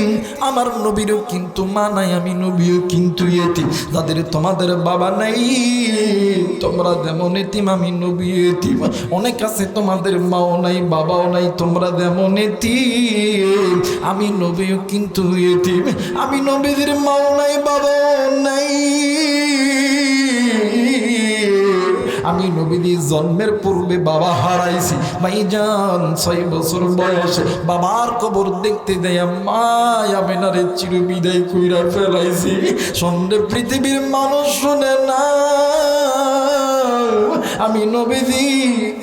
আমার নবীরও কিন্তু মা নাই, আমি নবীও কিন্তু এতিম। যাদের তোমাদের বাবা নাই তোমরা যেমন এতিম, আমি নবী এতিম। অনেক আছে তোমাদের মাও নাই বাবাও নাই, তোমরা যেমন এতিম, আমি নবীও কিন্তু এতিম। আমি নবীদের মাও নাই বাবাও নাই, আমি নবীদের জন্মের পূর্বে বাবা হারাইছি। ভাইজান 6 বছর বয়সে বাবার কবর দেখতে দেয়া মা আমেনারে চির বিদায় কইরা ফেলাইছি। সন্ধ্যে পৃথিবীর মানুষ শুনে না আমি নবীজি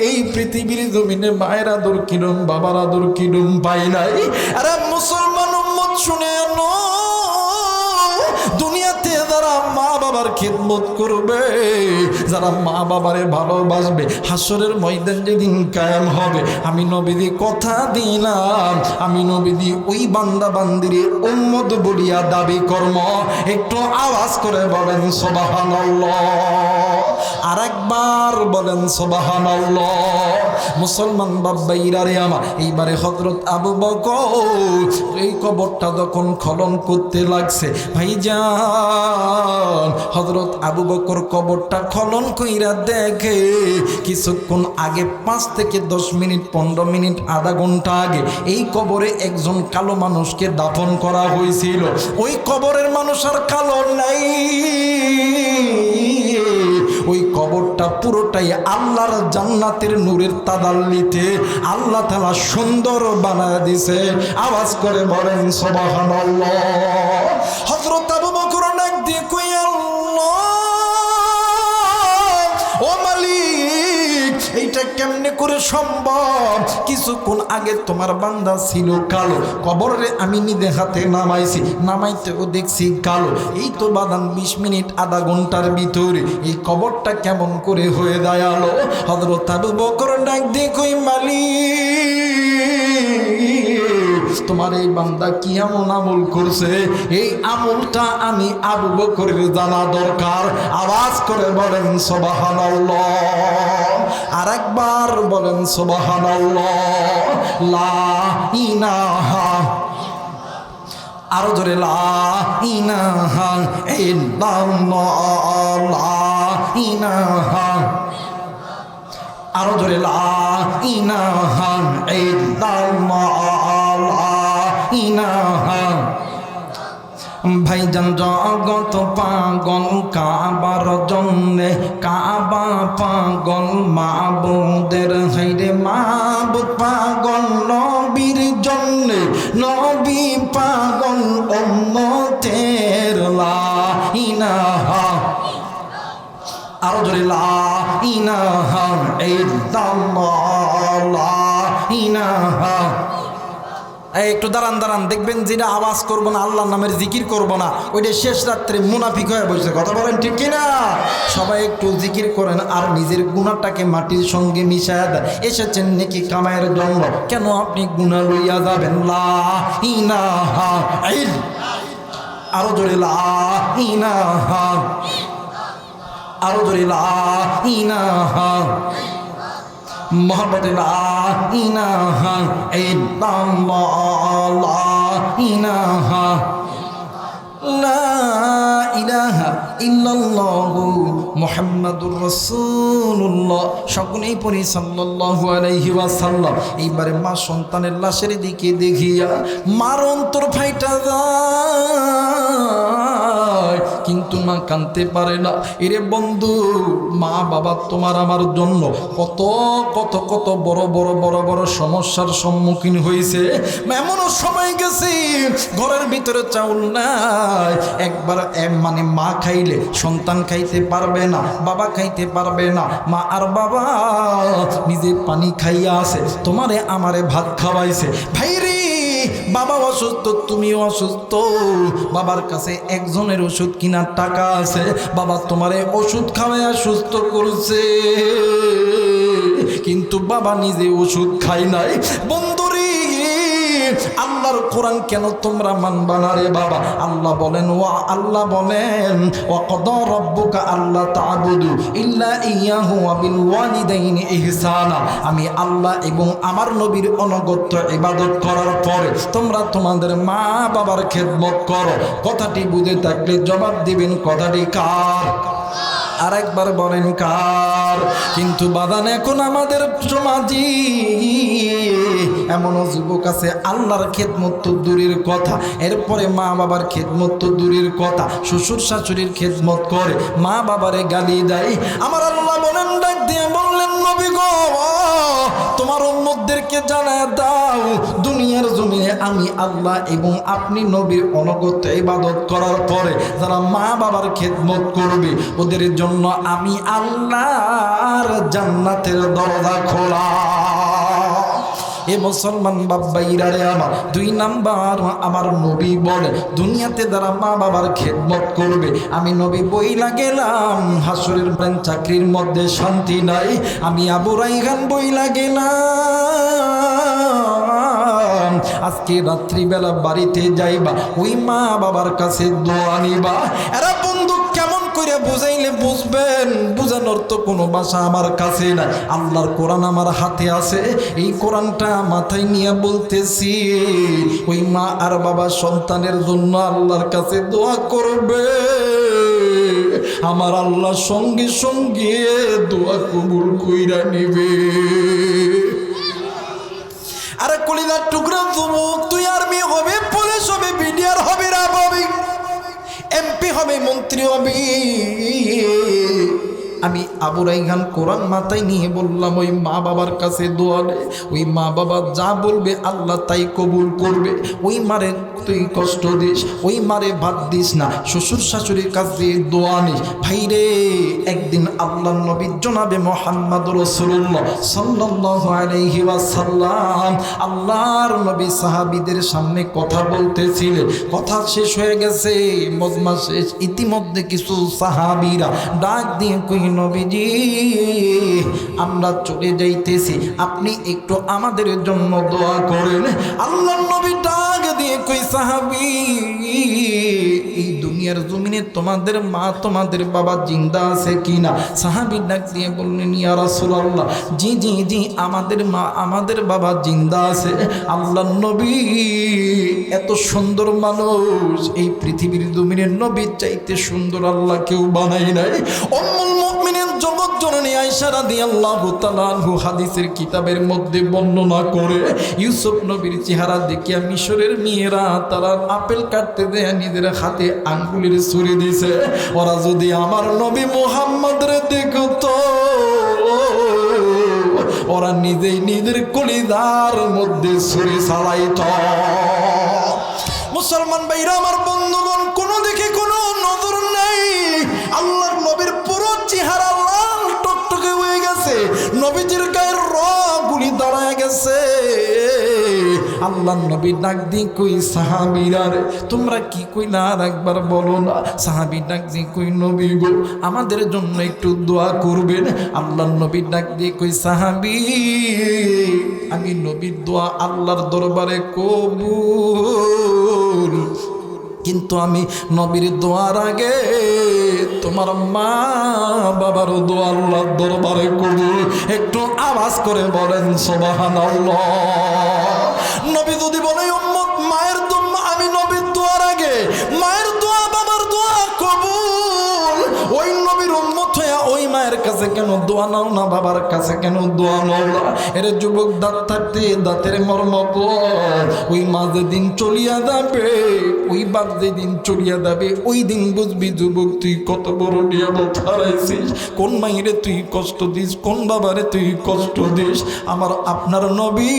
এই পৃথিবীর জমিনে মায়ের আদর কিরম বাবার আদর কিরম পাই নাই। আরে মুসলমান উম্মত শুনে না, দুনিয়াতে যারা মা বাবার খিদমত করবে, যারা মা বাবারে ভালোবাসবে, হাসরের ময়দান যেদিন কায়েম হবে, আমি নবীদি কথা দিলাম আমি নবীদি ওই বান্দা বান্দিরে উম্মত বলিয়া দাবি কর্ম। একটু আওয়াজ করে বলেন সুবহানাল্লাহ, আরেকবার বলেন সুবহানাল্লাহ। মুসলমান বাবাইরা রে আমার, এইবারে হযরত আবু বকর এই কবরটা যখন খনন করতে লাগছে, ভাইজান হযরত আবু বকর কবরটা খনন কইরা দেখে কিছুক্ষণ আগে 5 থেকে 10 মিনিট 15 মিনিট আধা ঘন্টা আগে এই কবরে একজন কালো মানুষকে দাফন করা হয়েছিল। ওই কবরের মানুষ আর কালো নাই, ওই কবরটা পুরোটাই আল্লাহর জান্নাতের নূরের তাদাল্লিতে আল্লাহ তাআলা সুন্দর বানায় দিয়েছে। আওয়াজ করে বলেন সুবহানাল্লাহ। হযরত আবু বকর ডাক দিয়ে কই আল্লাহ ও মালিক, এইটা কেমনে করে সম্ভব? কিছুক্ষণ আগে তোমার বান্দা ছিল কালো, কবরে আমি নিজে হাতে নামাইছি, নামাইতেও দেখছি কালো। এই তো বাদান 20 মিনিট আধা ঘন্টার ভিতরে এই কবরটা কেমন করে হয়ে দাঁড়ালো? হযরত আবু বকর ডাক দিয়ে কই মালিক, তোমার এই বান্দা কি এমন আমল করছে, এই আমলটা আমি আবু বকরের জানা দরকার। আওয়াজ করে বলেন সুবহানাল্লাহ, আরেকবার বলেন সুবহানাল্লাহ। লা ইলাহা, আরো জোরে লা ইলাহা ইল্লাল্লাহ, লা ইলাহা, আরো জোরে লা ইলাহা ইল্লাল্লাহ, লা ইলাহা। ভাইজান জগত পাগল কাবার জন্যে, কাবা পাগল মাবুদের হাইরে মাবুদ পাগল নবীর জন্যে, নবী পাগল উম্মতের। লা ইলাহা, আরো জোরে লা ইলাহা ইল্লাল্লাহ, লা ইলাহা। একটু দাঁড়ান দাঁড়ান, দেখবেন যেটা আওয়াজ করবো না, আল্লাহর নামের জিকির করবো না, ওইটা শেষ রাত্রে মুনাফিক হয়ে বসে। কথা বলেন ঠিক কিনা? সবাই একটু জিকির করেন আর নিজের গুনাহটাকে মাটির সঙ্গে মিশায়া দেন। এসেছেন নাকি কামায়ের জন্য, কেন আপনি গুনাহ লইয়া যাবেন? লা ইলাহা ইল্লাল্লাহ, আরো জোরে লা ইলাহা, আরো জোরে লা ইলাহা মুহাম্মদ, লা ইলাহা ইল্লাল্লাহ, লা ইলাহা, লা ইল্লাল্লাহু মুহাম্মাদুর রাসূলুল্লাহ। সকলেই পড়ি সাল্লাল্লাহু আলাইহি ওয়াসাল্লাম। এইবারে মা সন্তানের লাশের দিকে দেখিয়া মার অন্তর ফাইটা যায়, কিন্তু মা কাঁদতে পারে না। এরে বন্ধু, মা বাবা তোমার আমার জন্য কত কত কত বড় বড় বড় বড় সমস্যার সম্মুখীন হয়েছে। এমনও সময় গেছে ঘরের ভিতরে চাউল নাই, একবার মানে মা খাইলে সন্তান খাইতে পারবে না, বাবা খাইতে পারবে না। মা আর বাবা নিজে পানি খাইয়া আছে, তোমারে আমারে ভাত খাওয়াইছে। ভাইরে, বাবা অসুস্থ, তুমিও অসুস্থ, বাবার কাছে একজনের ওষুধ কিনার টাকা আছে, বাবা তোমারে ওষুধ খাওয়াইয়া সুস্থ করছে, কিন্তু বাবা নিজে ওষুধ খাই নাই। বন্ধুরে, আল্লাহর কোরআন কেন তোমরা মানবা না রে বাবা? আল্লাহ বলেন ওয়া ক্বাদা রাব্বুকা আল্লা তা'বুদু ইল্লা ইয়্যাহু ওয়া বিল ওয়ালিদাইনি ইহসানা। আমি আল্লাহ এবং আমার নবীর অনগত্য ইবাদত করার পরে তোমরা তোমাদের মা বাবার খেদমত করো। কথাটি বুঝে থাকলে জবাব দিবেন, কথাটি কার? আরেকবার বলেন কার? কিন্তু বাদান, এখন আমাদের সমাজে এমনও যুবক আছে আল্লাহর খেদমত তো দূরের কথা, এরপরে মা বাবার খেদমত তো দূরের কথা, শ্বশুর শাশুড়ির খেদমত করে, মা বাবারে গালি দেয়। আমার আল্লাহ বলেন, ডাক দিয়ে বললেন, নবী গো, তোমার উম্মতদেরকে জানায় দাও, দুনিয়ার জমিনে আমি আল্লাহ এবং আপনি নবীর অনগত্য ইবাদত করার পরে যারা মা বাবার খেদমত করবে ওদের জন্য আমি আল্লাহর জান্নাতের দরজা খোলা। এ মুসলমান বাব্বাইরা রে আমার, 2 নাম্বার আমার নবী বলে, দুনিয়াতে যারা মা বাবার খেদমত করবে আমি নবী বইলা গেলাম হাসরের চাকরির মধ্যে শান্তি নাই। আমি আবু রাইহান বইলা গেলাম আজকে রাত্রিবেলা বাড়িতে যাইবা, ওই মা বাবার কাছে দোয়া নিবা। এরা বন্ধু কেমন করে বুঝাইলে বুঝবেন? বুঝানোর তো কোনো ভাষা আমার কাছে নাই। আল্লাহর কোরআন আমার হাতে আছে, এই কোরআনটা মাথায় নিয়ে বলতেছি, ওই মা আর বাবা সন্তানের জন্য আল্লাহর কাছে দোয়া করবে, আমার আল্লাহ সঙ্গে সঙ্গে দোয়া কবুল কইরা নিবে। আরে কলিজার টুকরা যুবক, তুই আর্মি হবে, পুলিশ হবে, বিডিআর হবে, রাব হবে, এমপি হবে, মন্ত্রী হবে। আমি আবু রাইহান কোরআন মাথায় নিয়ে বললাম, ওই মা বাবার কাছে দোয়া নে, ওই মা বাবা যা বলবে আল্লাহ তাই কবুল করবে। ওই মারে তুই কষ্ট দিস, ওই মারে ভাত দিস না, শ্বশুর শাশুড়ির কাছে দোয়া নিস। ভাইরে, একদিন আল্লাহ নবী জনাবে মুহাম্মদ রাসূলুল্লাহ সাল্লাল্লাহু আলাইহি ওয়াসাল্লাম আল্লাহর নবী সাহাবীদের সামনে কথা বলতেছিলেন, কথা শেষ হয়ে গেছে, মজমা শেষ। ইতিমধ্যে কিছু সাহাবীরা ডাক দিয়ে কই, নবীজি আমরা চলে যাইতেছি, আপনি একটু আমাদের জন্য দোয়া করেন। আল্লাহর নবী ডাক দিয়ে কই, সাহাবী, এই দুনিয়ার জমিনে তোমাদের মা তোমাদের বাবা জিন্দা আছে কিনা? সাহাবী ডাক দিয়ে বললেন, ইয়া রাসূলুল্লাহ, জি জি জি, আমাদের মা আমাদের বাবা জিন্দা আছে। আল্লাহর নবী এত সুন্দর মানুষ এই পৃথিবীর জমিনের নবীর চাইতে সুন্দর আল্লাহ কেউ বানাই নাই। উম্মুল মুমিনিন জগৎ জননী আয়েশা রাদিয়াল্লাহু তাআলা আনহা হাদিসের কিতাবের মধ্যে বর্ণনা করে, ইউসুফ নবীর চেহারা দেখে মিশরের মেয়েরা তারা আপেল কাটতে দেয় নিজের হাতে আঙ্গুলের ছুরি দিছে। ওরা যদি আমার নবী মুহাম্মদরে দেখতো, ওরা নিজেই নিজের কলিজার মধ্যে ছুরি চালাইত। মুসলমান ভাইরা আমার, বন্ধুগণ, কোনো দেখে কোনো নজর নাই, আল্লাহর নবীর পুরো চেহারা লাল টকটকে হয়ে গেছে, নবীজির গায়ের রগগুলি দাঁড়ায় গেছে। আল্লাহর নবী ডাক দিয়ে কই, সাহাবীরা রে তোমরা কি কইলা আর একবার বলো না। সাহাবী ডাক দিয়ে কই, নবী গো আমাদের জন্য একটু দোয়া করবেন। আল্লাহর নবী ডাক দিয়ে কই, সাহাবী আমি নবীর দোয়া আল্লাহর দরবারে কবুল, কিন্তু আমি নবীর দোয়ার আগে তোমার মা বাবার দোয়া আল্লাহর দরবারে কবুল। একটু আওয়াজ করে বলেন সুবহানাল্লাহ। নবী যদি বলে উম্মত মায়ের দোয়া, আমি নবীর দোয়ার আগে মায়ের দোয়া বাবার দোয়া কবুল, কাছে কেন দোয়া নাও না, বাবার কাছে কেন দোয়া নাও না? এরে যুবক, দাঁত থাকতে দাঁতের মর্ম বল। ওই মা যেদিন চলিয়া যাবে, ওই বাপ যেদিন চলিয়া যাবে, ওই দিন বুঝবি যুবক তুই কত বড় নিয়ামত হারাইছিস। কোন মাইরে তুই কষ্ট দিস, কোন বাবারে তুই কষ্ট দিস। আমার আপনার নবী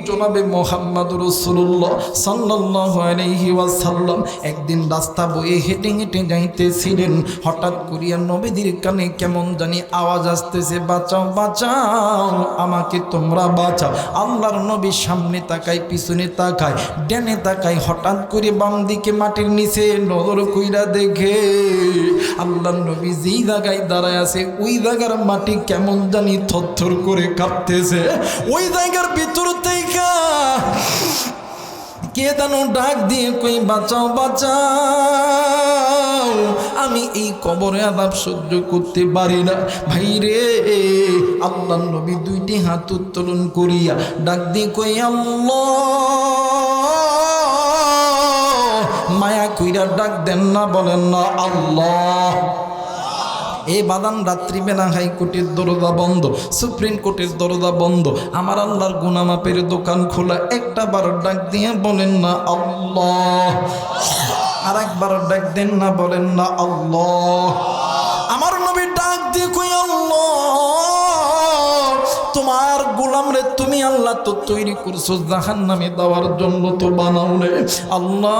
জনাবে মুহাম্মদ রাসূলুল্লাহ সাল্লাল্লাহু আলাইহি ওয়াসাল্লাম একদিন রাস্তা বয়ে হেঁটে হেঁটে যাইতেছিলেন। হঠাৎ করিয়া নবীদের কানে কেমন জানি আওয়াজ আসতেছে, বাঁচাও বাঁচাও, আমাকে তোমরা বাঁচাও। আল্লাহর নবী সামনে তাকায়, পিছনে তাকায়, ডানে তাকায়, হঠাৎ করে বাম দিকে মাটির নিচে নজর কইরা দেখে আল্লাহর নবী যেই জায়গায় দাঁড়ায় আছে ওই জায়গার মাটি কেমন জানি থরথর করে কাঁপতেছে। ওই জায়গার ভিতর থেকে কে যেন ডাক দিয়ে কই, বাঁচাও বাঁচাও, আমি এই কবরে আযাব সহ্য করতে পারি না। ভাই রে, আল্লাহর নবী দুইটি হাত উত্তোলন করিয়া ডাক দিয়ে কই, আল্লাহ। মায়া কইরা ডাক দেন না, বলেন না আল্লাহ। এই বাদাম রাত্রিবেলা হাইকোর্টের দরজা বন্ধ, সুপ্রিম কোর্টের দরজা বন্ধ, আমার আল্লাহর গুনামাপের দোকান খোলা। একটা বার ডাক দিয়ে বলেন না আল্লাহ, আর একবার ডাক দেন না, বলেন না আল্লাহ। আমার নবী ডাক দিয়ে কই, আল্লাহ, তোমার গোলাম রে তুমি আল্লাহ তো তৈরি করছো জাহান্নামে দেওয়ার জন্য, তো বানাও রে আল্লাহ।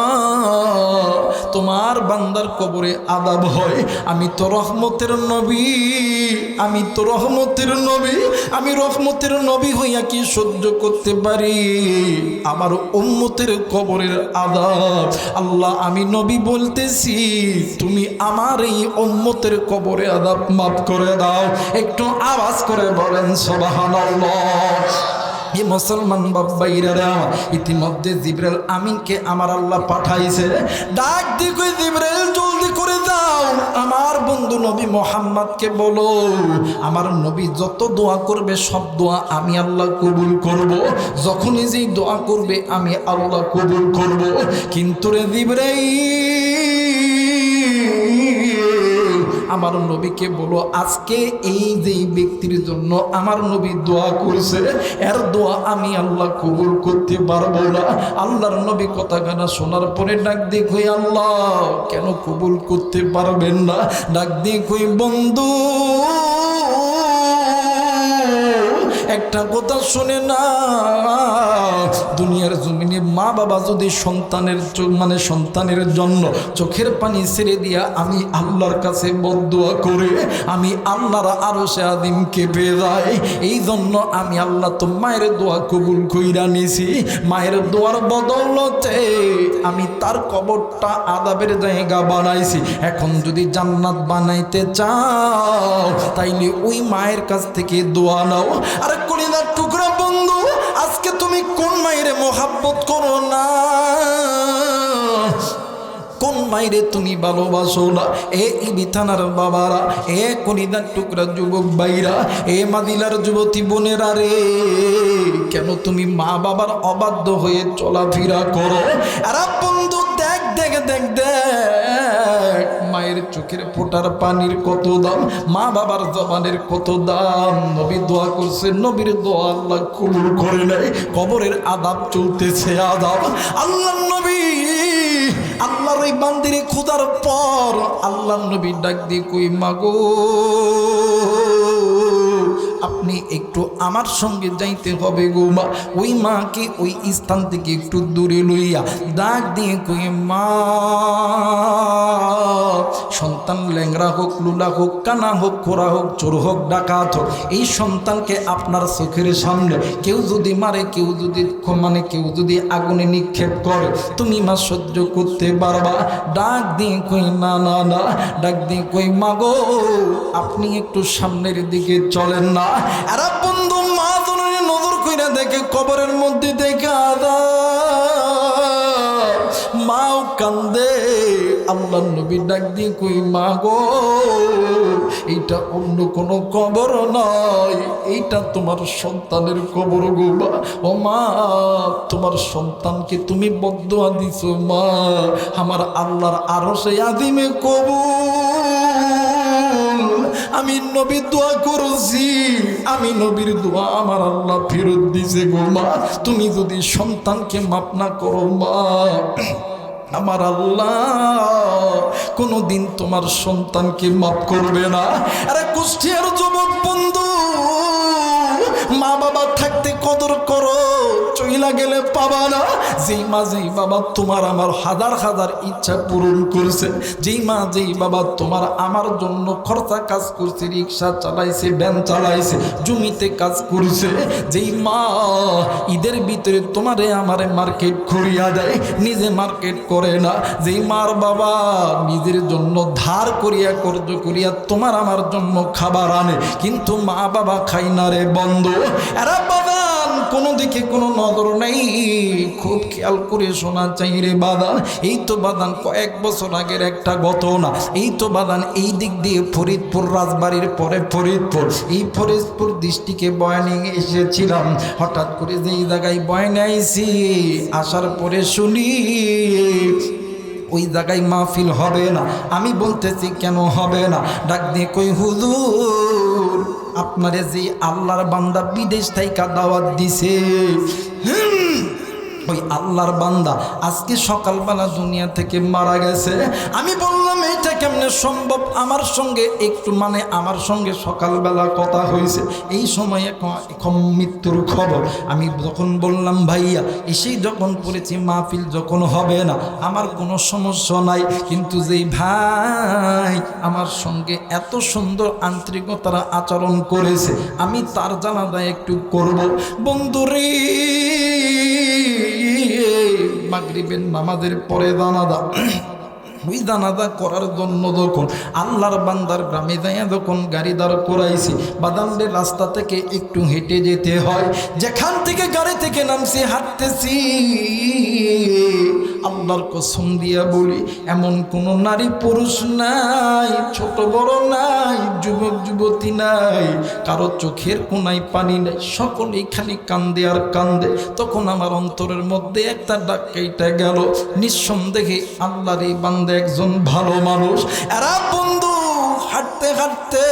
তোমার বান্দার কবরে আযাব হয়, আমি তো রহমতের নবী, আমি তো রহমতের নবী, আমি রহমতের নবী হইয়া কি সহ্য করতে পারি আমার উম্মতের কবরের আযাব? আল্লাহ, আমি নবী বলতেছি, তুমি আমার এই উম্মতের কবরে আযাব মাফ করে দাও। একটু আওয়াজ করে বলেন সুবহানাল্লাহ। এই মুসলমান বাবাইরা, ইতিমধ্যে জিবরাইল আমিনকে আমার আল্লাহ পাঠাইছে। ডাক দিয়ে কই, জিবরাইল জলদি করে যাও, আমার বন্ধু নবী মুহাম্মদকে বলো আমার নবী যত দোয়া করবে সব দোয়া আমি আল্লাহ কবুল করব। যখনই যেই দোয়া করবে আমি আল্লাহ কবুল করব। কিন্তু রে জিবরাইল, আমার নবীকে বলো আজকে এই যে ব্যক্তির জন্য আমার নবী দোয়া করছে, এর দোয়া আমি আল্লাহ কবুল করতে পারবো না। আল্লাহর নবী কথাখানা শোনার পরে ডাক দিয়ে কই, আল্লাহ কেন কবুল করতে পারবেন না? ডাক দিয়ে কই, বন্ধু একটা কথা শুনে না, দুনিয়ার জমিনে মা বাবা যদি সন্তানের জন্য চোখের পানি ছেড়ে দিয়া আমি আল্লাহর কাছে বদদোয়া করে আমি আল্লাহর আরশে আযীম কেঁপে যাই, এই জন্য আমি আল্লাহ তো মায়ের দোয়া কবুল কইরা নিছি। মায়ের দোয়ার বদৌলতে আমি তার কবরটা আযাবের জায়গা বানাইছি। এখন যদি জান্নাত বানাইতে চাও তাইলে ওই মায়ের কাছ থেকে দোয়া নাও। আর কলিজার টুকরা বন্ধু, আজকে তুমি কোন মায়ের মোহাব্বত করো না, কোন মায়েরে তুমি ভালোবাসো না? এ ইবি থানার বাবারা, এ কলিজার টুকরা যুবক ভাইরা, এ মাদিলার যুবতী বোনেরা রে, কেন তুমি মা বাবার অবাধ্য হয়ে চলাফেরা করো? আরে বন্ধু দেখ দেখ দেখ দেখ, মায়ের চোখের ফোটার পানির কত দাম, মা বাবার জবানের কত দাম। নবী দোয়া করছে, নবীর দোয়া আল্লাহ কবুল করে নাই, কবরের আযাব চলতেছে আযাব। আল্লাহ নবী আল্লাহর ওই বান্দিরে খোদার পর আল্লাহ নবী ডাক দিয়ে কই, মাগো আপনি একটু আমার সঙ্গে যাইতে হবে গো মা। ওই মাকে ওই স্থান থেকে একটু দূরে লইয়া ডাক দিয়ে কই, মা সন্তান ল্যাংরা হোক, লুলা হোক, কানা হোক, খোরা হোক, চোর হোক, ডাকাত হোক, এই সন্তানকে আপনার চোখের সামনে কেউ যদি মারে, কেউ যদি আগুনে নিক্ষেপ করে, তুমি মা সহ্য করতে পারবা? ডাক দিয়ে কই, না না না। ডাক দিয়ে কই, মাগো আপনি একটু সামনের দিকে চলেন না। আর বন্ধু মা জননী নজর কইরা দেখে কবরের মধ্যে দেখা মাও কান্দে। আল্লাহ নবী ডাক দিয়ে কই, মা গো এইটা অন্য কোনো কবর নয়, এইটা তোমার সন্তানের কবর গো মা। ও মা, তোমার সন্তানকে তুমি বদদোয়া দিছো মা, আমার আল্লাহর আরশে আযীমে কবুল। আমি নবী দোয়া করছি, আমি নবীর দোয়া আমার আল্লাহ ফেরত দিছে গো মা। তুমি যদি সন্তানকে মাপ না করো মা, আমার আল্লাহ কোনোদিন তোমার সন্তানকে মাফ করবে না। আরে কুষ্টিয়ার যুবক বন্ধু, মা বাবা থাকতে কদর করো, চইলা গেলে পাবা না। যেই মা যেই বাবা তোমার আমার হাজার হাজার ইচ্ছা পূরণ করছে, যেই মা যেই বাবা তোমার আমার জন্য খরচা কাজ করছে, রিক্সা চালাইছে, ভ্যান চালাইছে, জমিতে কাজ করছে, যেই মা ঈদের ভিতরে তোমারে আমারে মার্কেট করিয়া দেয়, নিজে মার্কেট করে না, যেই মার বাবা নিজের জন্য ধার করিয়া কর্জ করিয়া তোমার আমার জন্য খাবার আনে, কিন্তু মা বাবা খাই না রে বন্ধু। এরা বাদান কোনো দিকে কোনো নজর নেই, খুব খেয়াল করে শোনা চাই রে বাদান। এই তো বাদান কয়েক বছর আগের একটা ঘটনা। এই তো বাদান এই দিক দিয়ে ফরিদপুর রাজবাড়ির পরে ফরিদপুর, এই ফরিদপুর ডিস্ট্রিক্টে বয়ানে এসেছিলাম। হঠাৎ করে যেই জায়গায় বয়ানে আইছি, আসার পরে শুনি ওই জায়গায় মাহফিল হবে না। আমি বলতেছি কেন হবে না? ডাক দিয়ে কই হুজুর, আপনারে যে আল্লাহর বান্দা বিদেশ থেকে দাওয়াত দিছে, ওই আল্লাহর বান্দা আজকে সকালবেলা দুনিয়া থেকে মারা গেছে। আমি বললাম এইটা কেমনে সম্ভব? আমার সঙ্গে একটু আমার সঙ্গে সকালবেলা কথা হয়েছে, এই সময়ে এখন মৃত্যুর খবর। আমি যখন বললাম ভাইয়া, এসেই যখন পড়েছি মাহফিল যখন হবে না আমার কোনো সমস্যা নাই, কিন্তু যেই ভাই আমার সঙ্গে এত সুন্দর আন্তরিকতার আচরণ করেছে, আমি তার জানাজা একটু করব। বন্ধুরে, মাগরিবের নামাজের পরে জানাজা, ওই জানাজা করার জন্য যখন আল্লাহর বান্দার গ্রামে যাইয়া যখন গাড়ি দাঁড় করাইছি, বাদামদের রাস্তা থেকে একটু হেঁটে যেতে হয়। যেখান থেকে গাড়ি থেকে নামছি, হাঁটতেছি, আল্লাহর কসম দিয়া বলি এমন কোনো নারী পুরুষ নাই, ছোট বড় নাই, যুবক যুবতী নাই, কারো চোখের কোনায় পানি নাই, সকলেই খালি কান্দে আর কান্দে। তখন আমার অন্তরের মধ্যে একটা ডাক কেটে গেল, নিঃসন্দেহে আল্লাহর এই বান্দা একজন ভালো মানুষ। এরা বন্ধু হাঁটতে হাঁটতে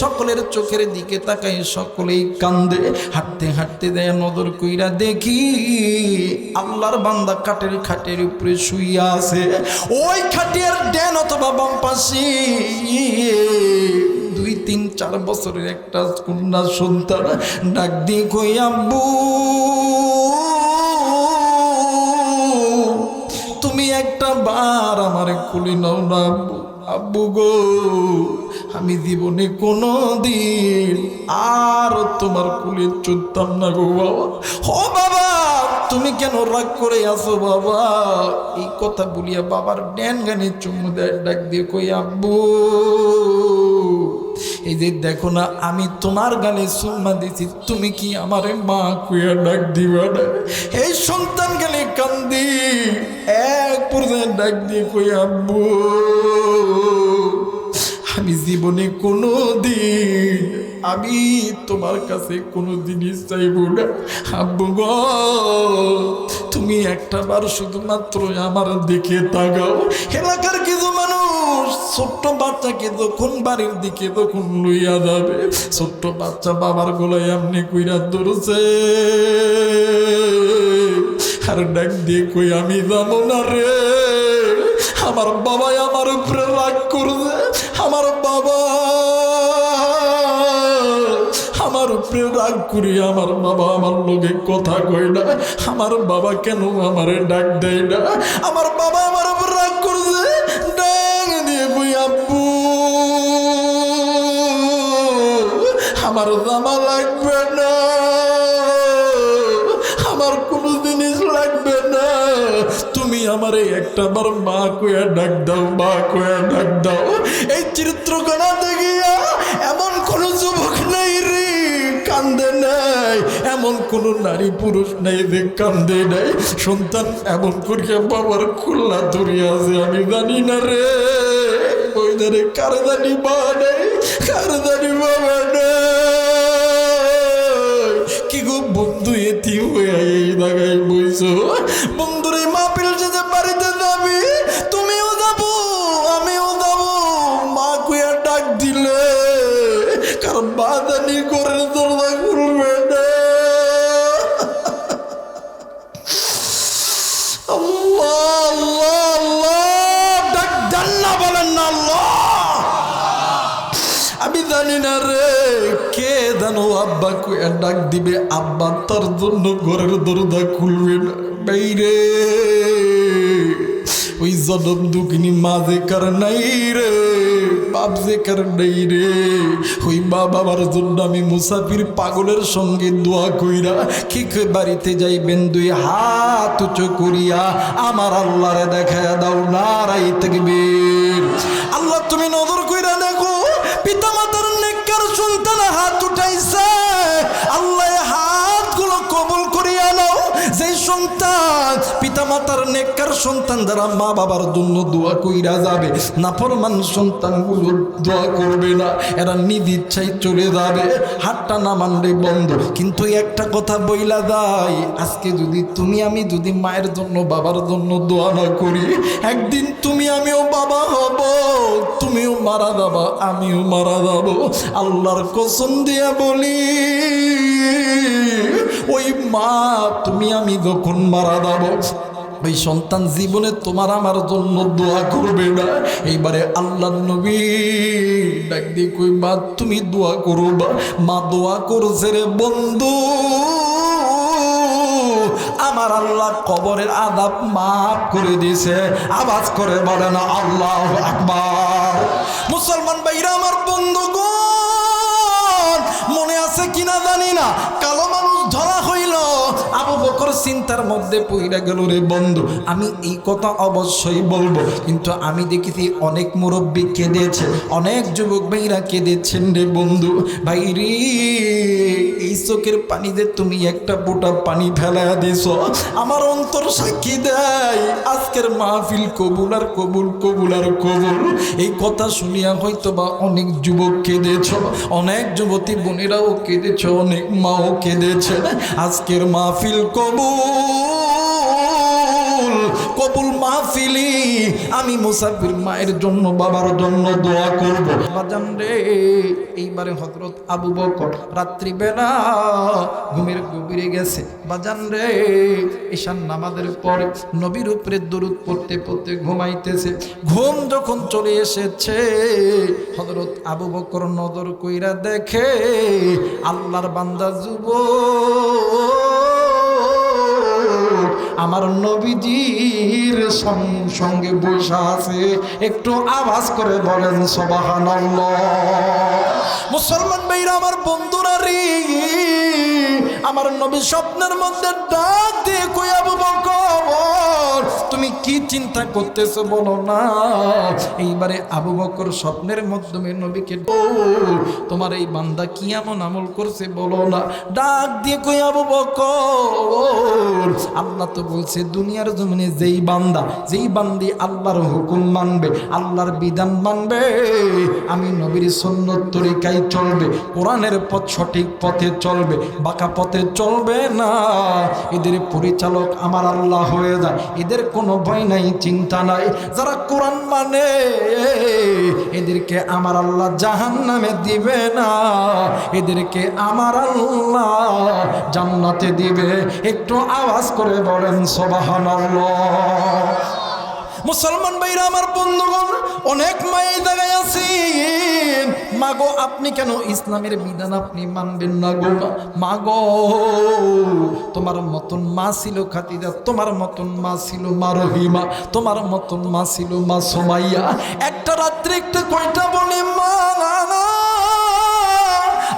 সকলের চোখের দিকে তাকাই, সকলেই কান্দে। হাঁটতে হাঁটতে দেয় নজর কইরা দেখি আল্লাহর বান্দা কাঠের খাটের উপরে শুইয়া আছে। ওই খাটিয়ার ডেন অথবা বাম পাশে 2, 3, 4 বছরের একটা কন্যা সন্তান। ডাক দিয়ে কই আব্বু, তুমি একটা বার আমারে কোলে নাও না আব্বু। আব্বু গো, আমি জীবনে কোনো দিন আর তোমার কোলে চলতাম না গো বাবা। ও বাবা, তুমি কেন রাগ করে আসো বাবা? এই কথা বলিয়া বাবার ড্যান গানে চুমু দেয়। ডাক দিয়ে কই আব্বু, এই যে দেখো না, আমি তোমার গালে চুম্মা দিছি, তুমি কি আমারে মা কুয়া ডাক দিবা না? এই সন্তান গেলে কান্দি, এক পর্যায়ে ডাক দিয়ে কই আব্বু, আমি জীবনে কোনো দিন আমি তোমার কাছে কোনো জিনিস চাইব না আব্বু গো। তুমি একটা বার শুধুমাত্র আমার দিকে তাকাও। এলাকার কিছু মানুষ ছোট্ট বাচ্চাকে যখন বাড়ির দিকে তখন লইয়া যাবে, ছোট্ট বাচ্চা বাবার গলায় এমনি কইরা ধরছে, আর ডাক দিয়ে কই আমি যাবো না রে। আমার বাবা আমার উপরে রাগ করছে, আমার বাবা আমার উপরে রাগ করি, আমার বাবা আমার লোকে কথা কয় না, আমার বাবা কেন আমারে ডাক দেয় না, আমার বাবা আমার উপর রাগ করছে। ডাক দিয়ে কই আব্বু, আমার জামা লাগবে না, আমার কোনো জিনিস লাগবে না, তুমি আমারে একটা বার মা কয়া ডাক দাও, মা কয়া ডাক দাও। এই চিত্রকণা দেখিয়া এমন কোন যুবক নাই রে কান্দে নাই, এমন কোন নারী পুরুষ নাই যে কান্দে নাই। সন্তান এমন করিয়া বাবার খুল্লা ধরিয়া আছে, আমি জানি না রে ওই ধারে কার জানি মা নেই, কার জানি বাবা নেই। কি গো বন্ধু, এতিম হইয়া এই জায়গায় বইছো? বন্ধুর এই মাহফিল যে বাড়িতে যাবি, তুমিও যাবো আমিও যাবো, মা কুয়া ডাক দিলে জানি না রে, কে জানো আব্বা কইয়া ডাক দিবে, আব্বা তার জন্য ঘরের দরজা খুলবে না। বাইরে ওই জনম দুঃখিনী মা যে কার নাই রে, বাপ যে কার নাই রে, ওই মা বাবার জন্য আমি মুসাফির পাগলের সঙ্গে দোয়া কইরা কি বাড়িতে যাইবেন, দুই হাত উঁচু করিয়া আমার আল্লাহরে দেখায়া দাও, নারাই তাকবীর। আল্লাহ তুমি নজর কইরা দেখো, পিতা মাতার নেককার সন্তান হাত উঠাইছে, আল্লাহ হাতগুলো কবুল করিয়া নাও। যে সন্তান পিতা মাতার নেককার সন্তান যারা মা বাবার জন্য দোয়া কইরা যাবে, নাফরমান সন্তানগুলো দোয়া করবে না, এরা নিজ ইচ্ছায় চলে যাবে, হাতটা না মানলে বন্ধ। কিন্তু একটা কথা বইলা যায়, আজকে যদি তুমি আমি যদি মায়ের জন্য বাবার জন্য দোয়া না করি, একদিন তুমি আমিও বাবা হব, তুমিও মারা যাবা, আমিও মারা যাব। আল্লাহর কসম দিয়া বলি, ওই মা তুমি আমি যখন মারা যাব, ওই সন্তান জীবনে তোমার আমার জন্য দোয়া করবে না। এইবারে আল্লাহ নবী ডাক দিয়ে কই, মা তুমি দোয়া করবা। মা দোয়া করছে রে বন্ধু, আমার আল্লাহ কবরের আযাব মাফ করে দিয়েছে। আওয়াজ করে বলে না আল্লাহু আকবার। মুসলমান ভাইরা আমার বন্ধুগণ, মনে আছে কিনা জানি না, কালো মানুষ ধরা হইল, আবু বকর চিন্তার মধ্যে পইরা গেল রে বন্ধু। আমি এই কথা অবশ্যই বলবো, কিন্তু আমি দেখেছি অনেক মুরব্বী কেঁদেছে, অনেক যুবক ভাইরা কেঁদেছেন রে বন্ধু। ভাই রে, এই চোখের পানিতে তুমি একটা ফোঁটা পানি ফেলাইয়া দিছ, আমার অন্তর সাক্ষী দেয় আজকের মাহফিল কবুল আর কবুল, কবুল আর কবুল। এই কথা শুনিয়া হয়তো বা অনেক যুবক কেঁদেছ, অনেক যুবতী বোনেরাও কেঁদেছ, অনেক মাও কেঁদেছে। আজকের মাহফিল কবুল, কবুল মাহফিলি। আমি মুসাফির মায়ের জন্য বাবার জন্য দোয়া করব। বাজান রে, এইবারে হযরত আবু বকর রাত্রিবেলা ঘুমের গভীরে গেছে। বাজান রে, ঈশান নামাজের পরে নবীর উপরে দরুদ পড়তে পড়তে ঘুমাইতেছে। ঘুম যখন চলে এসেছে, হযরত আবু বকর নজর কইরা দেখে আল্লাহর বান্দা যুবক আমার নবীজির সঙ্গে বসা আছে। একটু আওয়াজ করে বলেন সুবহানাল্লাহ। মুসলমান ভাইরা আমার বন্ধুরা রে, আমার নবী স্বপ্নের মধ্যে ডাক দিয়ে কই, আবু বকর তুমি কি চিন্তা করতেছো বলো না। এইবারে আবু বকর স্বপ্নের মাধ্যমে নবীকে, তোমার এই বান্দা কি এমন আমল করছে বলো না। ডাক দিয়ে কই, আবু বকর আল্লাহ তো বলছে দুনিয়ার জমিনে যেই বান্দা যেই বান্দি আল্লাহর হুকুম মানবে, আল্লাহর বিধান মানবে, আমি নবীর সুন্নত তরিকায় চলবে, কোরআনের পথ সঠিক পথে চলবে, বাঁকা পথে চলবে না, এদের পরিচালক আমার আল্লাহ হয়ে যায়। এদের কোনো ভয় নাই, চিন্তা নাই। যারা কোরআন মানে এদেরকে আমার আল্লাহ জাহান্নামে দিবে না, এদেরকে আমার আল্লাহ জান্নাতে দিবে। একটু আওয়াজ করে বলেন সুবহানাল্লাহ। মুসলমান ভাইরা আমার বন্ধুগণ, অনেক মায়ের জায়গায় আছেন, মাগো আপনি কেন ইসলামের বিধান আপনি মানবেন না গো? মাগো তোমার মতন মা ছিল খাদিজা, তোমার মতন মা ছিল মা রহিমা, তোমার মতন মা ছিল মা সুমাইয়া। একটা রাত্রে একটা কয়টা বলে মা,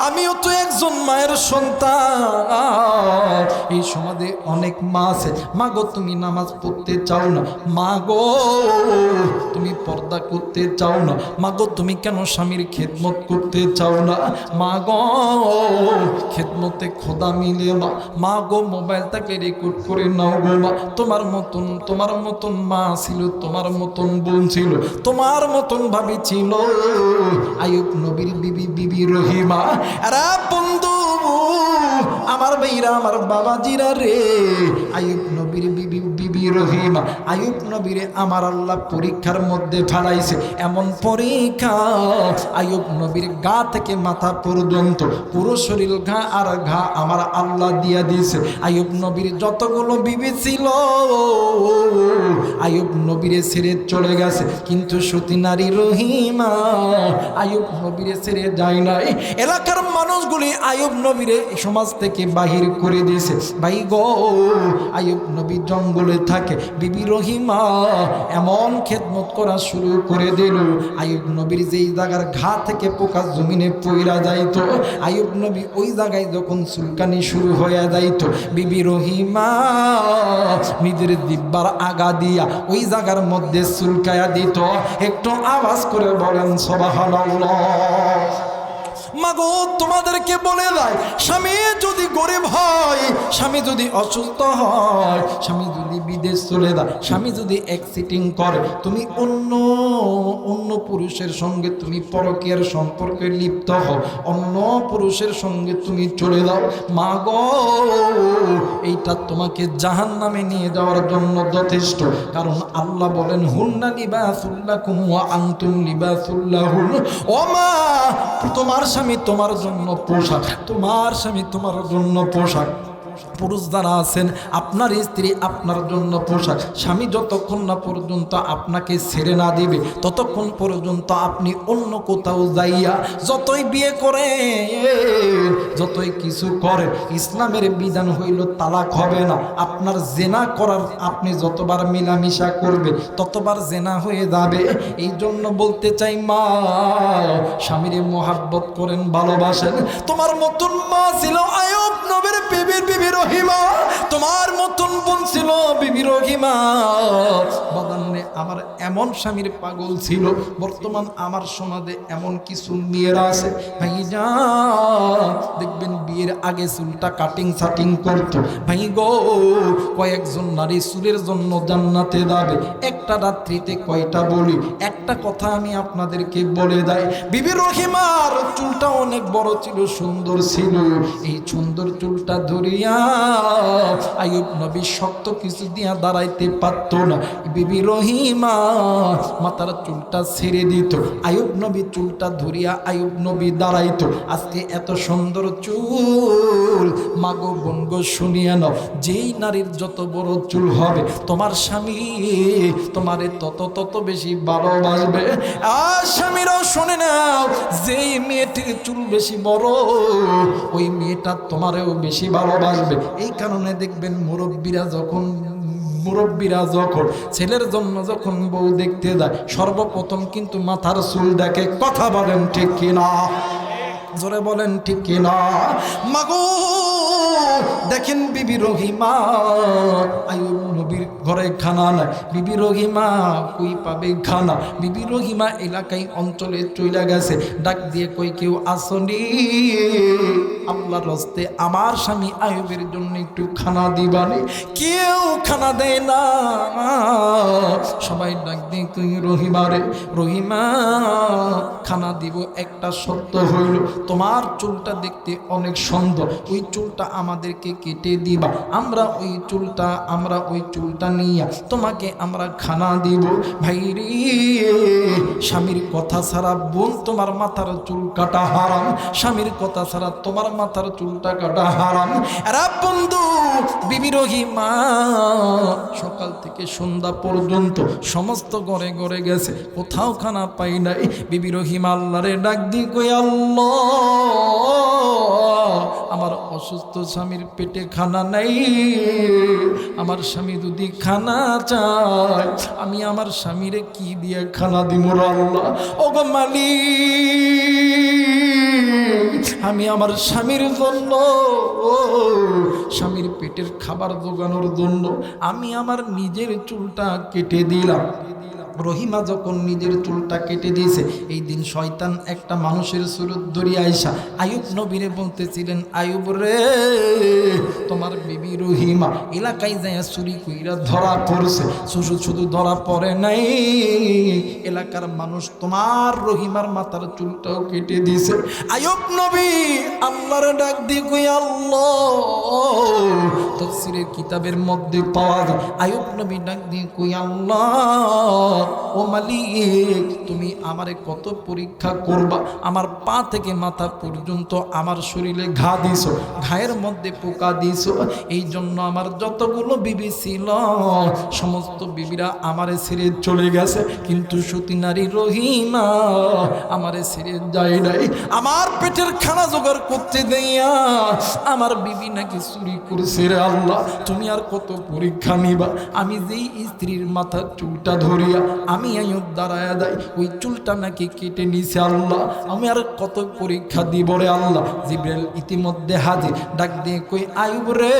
আমিও তো একজন মায়ের সন্তান। এই সমাজে অনেক মা আছে। মা গো তুমি নামাজ পড়তে চাও না, মা গো তুমি পর্দা করতে চাও না, মা গো তুমি কেন স্বামীর খেদমত করতে চাও না, মা গো খেদমতে খোদা মিলে না, মা গো মোবাইলটাকে রেকর্ড করে নাও গো মা। তোমার মতন মা ছিল, তোমার মতন বোন ছিল, তোমার মতন ভাবি ছিল আইয়ুব নবীর বিবি রহিমা। আরে বন্ধু আমার ভাইরা, আমার বাবাজিরা রে, আইয়ুব নবীর বিবি রহিমা, আইয়ুব নবীরে আমার আল্লাহ পরীক্ষার মধ্যে ফেলাইছে। এমন পরীক্ষা, আইয়ুব নবীর গা থেকে মাথা পর্যন্ত পুরো শরীর ঘা আর ঘা আমার আল্লাহ দিয়া দিয়েছে। আইয়ুব নবীর যতগুলো বিবি ছিল, আইয়ুব নবীরে ছেড়ে চলে গেছে, কিন্তু সতী নারী রহিমা আইয়ুব নবীরে ছেড়ে যায় নাই। এলাকার মানুষগুলি আইয়ুব নবীরে সমাজ থেকে বাহির করে দিয়েছে। ভাই গো, আইয়ুব নবী জঙ্গলে থাকে, বিবি রহিমা এমন খেদমত করা শুরু করে দিল। আইয়ুব নবীর যেই জায়গার ঘা থেকে পোকা জমিনে পইরা যাইতো, আইয়ুব নবী ওই জায়গায় যখন চুলকানি শুরু হয়ে যাইতো, বিবি রহিমা নিজের দিব্যার আগা দিয়া ওই জায়গার মধ্যে চুলকায়া দিত। একটু আওয়াজ করে বলেন সুবহানাল্লাহ। মাগো, তোমাদেরকে বলে দেয়, স্বামী যদি গরিব হয়, স্বামী যদি অসুস্থ হয়, স্বামী যদি বিদেশ চলে যায়, স্বামী যদি অ্যাক্সিডেন্ট করে, তুমি অন্য পুরুষের সঙ্গে তুমি পরকীয়ার সম্পর্কে লিপ্ত হও, অন্য পুরুষের সঙ্গে তুমি চলে যাও, মাগো এইটা তোমাকে জাহান্নামে নিয়ে যাওয়ার জন্য যথেষ্ট। কারণ আল্লাহ বলেন, হুন্না লিবাসুল লাকুম ওয়া আনতুম লিবাসুল লাহুন। ও মা, তোমার স্বামী তোমার জন্য পোশাক, তোমার স্বামী তোমার জন্য পোশাক। পুরুষ যারা আছেন, আপনার স্ত্রী আপনার জন্য পোশাক। স্বামী যতক্ষণ না পর্যন্ত আপনাকে ছেড়ে না দিবে, ততক্ষণ পর্যন্ত আপনি অন্য কোথাও যাইয়া যতই বিয়ে করে, যতই কিছু করে, ইসলামের বিধান হইল তালাক হবে না। আপনার জেনা করার, আপনি যতবার মিলামিশা করবে ততবার জেনা হয়ে যাবে। এই জন্য বলতে চাই, মা স্বামীরে মোহাব্বত করেন, ভালোবাসেন। তোমার মতন মা ছিল আইয়ুব নবীর বিবি রহিমা, তোমার মতন বোন ছিল বিবি রহিমা। বাদান্নে আমার এমন স্বামীর পাগল ছিল। বর্তমান আমার সমাজে এমন কিছু মেয়েরা আছে, ভাইজান দেখবেন বিয়ের আগে চুলটা কাটিং সাটিং করতো। ভাই গো, কয়েকজন নারী চুলের জন্য জান্নাতে যাবে। একটা রাত্রিতে কয়টা বলি, একটা কথা আমি আপনাদেরকে বলে দেয়, বিবি রহিমার চুলটা অনেক বড় ছিল, সুন্দর ছিল। এই সুন্দর চুলটা ধরিয়া আইয়ুব নবী শক্ত কিছু দিয়া দাঁড়াইতে পারত না। বিবি রহিমা মাথার চুলটা ছেড়ে দিত, আইয়ুব নবী চুলটা ধরিয়া আইয়ুব নবী দাঁড়াইতো। আজকে এত সুন্দর চুল, মাগো বনগো শুনিয়া নাও, যেই নারীর যত বড় চুল হবে, তোমার স্বামী তোমারে তত বেশি ভালোবাসবে। আর স্বামীরাও শুনে নাও, যেই মেয়েটির চুল বেশি বড়, ওই মেয়েটা তোমারেও বেশি ভালোবাসবে। এই কারণে দেখবেন মুরব্বীরা যখন ছেলের জন্য যখন বউ দেখতে যায়, সর্বপ্রথম কিন্তু মাথার চুল দেখে। কথা বলেন ঠিক কিনা? জোরে বলেন ঠিক কিনা? মাগো দেখেন, বিবি রহিমা আইয়ুব নবীর ঘরে খানা নাই। বিবি রহিমা কই পাবে খানা? বিবি রহিমা এলাকায় অঞ্চলে চলে গেছে, ডাক দিয়ে কই, কেউ আসনি? আল্লাহর রাস্তে আমার স্বামী আইয়ুবের জন্য একটু খানা দিবানি। কেউ খানা দেয় না। সবাই ডাক দিয়ে, তুই রহিমা রে, রহিমা খানা দিব, একটা শর্ত হইল, তোমার চুলটা দেখতে অনেক সুন্দর, ওই চুলটা আমাদেরকে কেটে দিবা। আমরা ওই চুলটা নিয়ে তোমাকে আমরা খানা দিব। ভাই রে, স্বামীর কথা ছাড়া বোন তোমার মাথার চুল কাটা হারাম, স্বামীর কথা ছাড়া তোমার মাথার চুলটা কাটা হারাম। এরা বন্ধু, বিবি রহিমা সকাল থেকে সন্ধ্যা পর্যন্ত সমস্ত ঘরে ঘরে গেছে, কোথাও খানা পাই নাই। বিবি রহিমা আল্লাহরে ডাক দি কই, আল্লাহ আমার অসুস্থ স্বামীর পেটে খানা নাই, আমার স্বামী যদি খানা চায়, আমি আমার স্বামীরে কি দিয়ে খানা দিব আল্লাহ? ওগো মালিক, আমি আমার স্বামীর জন্য, স্বামীর পেটের খাবার জোগানোর জন্য আমি আমার নিজের চুলটা কেটে দিলাম। রহিমা যখন নিজের চুলটা কেটে দিয়েছে, এই দিন শয়তান একটা মানুষের সুরত ধরিয়া আইসা আইয়ুব নবীরে বলতেছিলেন, আইয়ুব রে, তোমার বিবি রহিমা এলাকায় যায় চুরি কইরা ধরা পড়ছে। শুধু ধরা পড়ে নাই, এলাকার মানুষ তোমার রহিমার মাথার চুলটাও কেটে দিয়েছে। আইয়ুব নবী আল্লাহর ডাক দিয়ে কই, আল্লাহ, তাফসীরের কিতাবের মধ্যে পাওয়া যায়, আইয়ুব নবী ডাক দিয়ে কই, আল্লাহ ও মালিক তুমি আমারে কত পরীক্ষা করবা, আমার পা থেকে মাথা পর্যন্ত আমার শরীরে ঘা দিছো, ঘায়ের মধ্যে পোকা দিছো, এই জন্য আমার যতগুলো বিবি ছিল সমস্ত বিবিরা আমারে ছেড়ে চলে গেছে, কিন্তু সতী নারী রহিমা আমারে ছেড়ে যায় নাই। আমার পেটের খানা জোগাড় করতে দেয়া আমার বিবি নাকি চুরি করছে রে আল্লাহ, তুমি আর কত পরীক্ষা নিবা। আমি যেই স্ত্রীর মাথার চুলটা ধরিয়া আমি আইয়ুব দাঁড়ায়া দেয়, ওই চুলটা নাকি কেটে নিছে আল্লাহ, আমি আর কত পরীক্ষা দিব রে আল্লাহ। জিবরাইল ইতিমধ্যে হাজির, ডাক দিয়ে কই আইয়ুব রে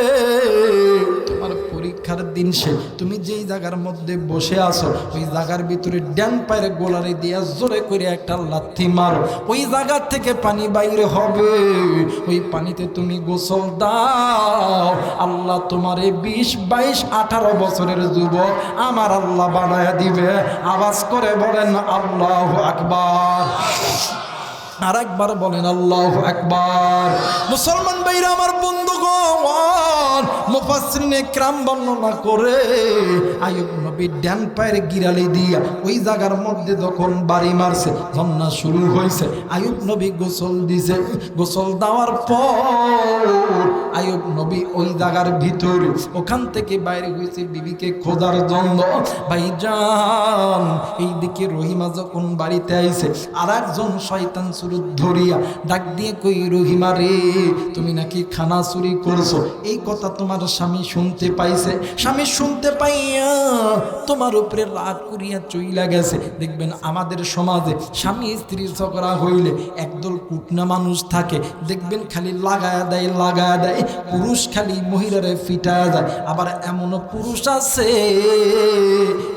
তোমার পরীক্ষার দিন সে, তুমি যেই জায়গার মধ্যে বসে আছো ওই জায়গার ভিতরে ডান পায়ের গোলারে দিয়া জোরে করে একটা লাথি মারো, ওই জায়গা থেকে পানি বাইরে হবে, ওই পানিতে তুমি গোসল দাও, আল্লাহ তোমারে 20, 22, 18 বছরের যুবক আমার আল্লাহ বানায়া দিবে। আওয়াজ করে বলেন আল্লাহু আকবার। আর একবার বলেন আল্লাহু আকবার। মুসলমান ভাইরা আমার বন্ধুগণ, মুফাসসিরিনে কিরাম বর্ণনা করে আইয়ুব নবী ডান পায়ের গিরালি দিয়া ওই জায়গার মধ্যে যখন বাড়ি মারছে, ঝর্ণা শুরু হয়েছে, আইয়ুব নবী গোসল দিছে, গোসল দেওয়ার পর আইয়ুব নবী ওই জায়গার ভিতরে ওখান থেকে বাইরে হয়েছে বিবিকে খোঁজার জন্য। ভাইজান এইদিকে রহিমা যখন বাড়িতে আইছে আর একজন শয়তান সুরত ধরিয়া ডাক দিয়ে কই রহিমা রে তুমি নাকি খানা চুরি করছো, এই কথা তোমার স্বামী শুনতে পাইছে, স্বামী শুনতে পাইয়া তোমার উপরে রাগ করিয়া চইলা গেছে। দেখবেন আমাদের সমাজে স্বামী স্ত্রী ঝগড়া হইলে একদল কুটনা মানুষ থাকে, দেখবেন খালি লাগায়া দেয় লাগায়া দেয়, পুরুষ খালি মহিলারে ফিটায়া যায়। আবার এমনও পুরুষ আছে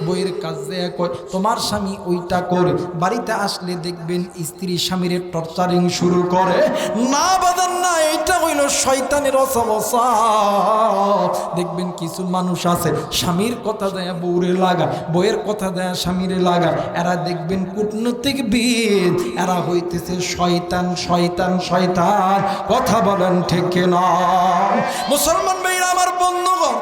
বইয়ের কাজে কয় তোমার স্বামী ওইটা করে, বাড়িতে আসলে দেখবেন স্ত্রী স্বামীর টর্চারিং শুরু করে। না বাদান না, এটা হইল শয়তানের অসাবসা। দেখবেন কিছু মানুষ আছে স্বামীর কথা দেয় বউরে লাগা, বইয়ের কথা দেয় স্বামীরে লাগা, এরা দেখবেন কূটনৈতিক বিদ, এরা হইতেছে শয়তান শয়তান শয়তান। কথা বলেন ঠিক না? মুসলমান ভাইরা আমার বন্ধুগণ,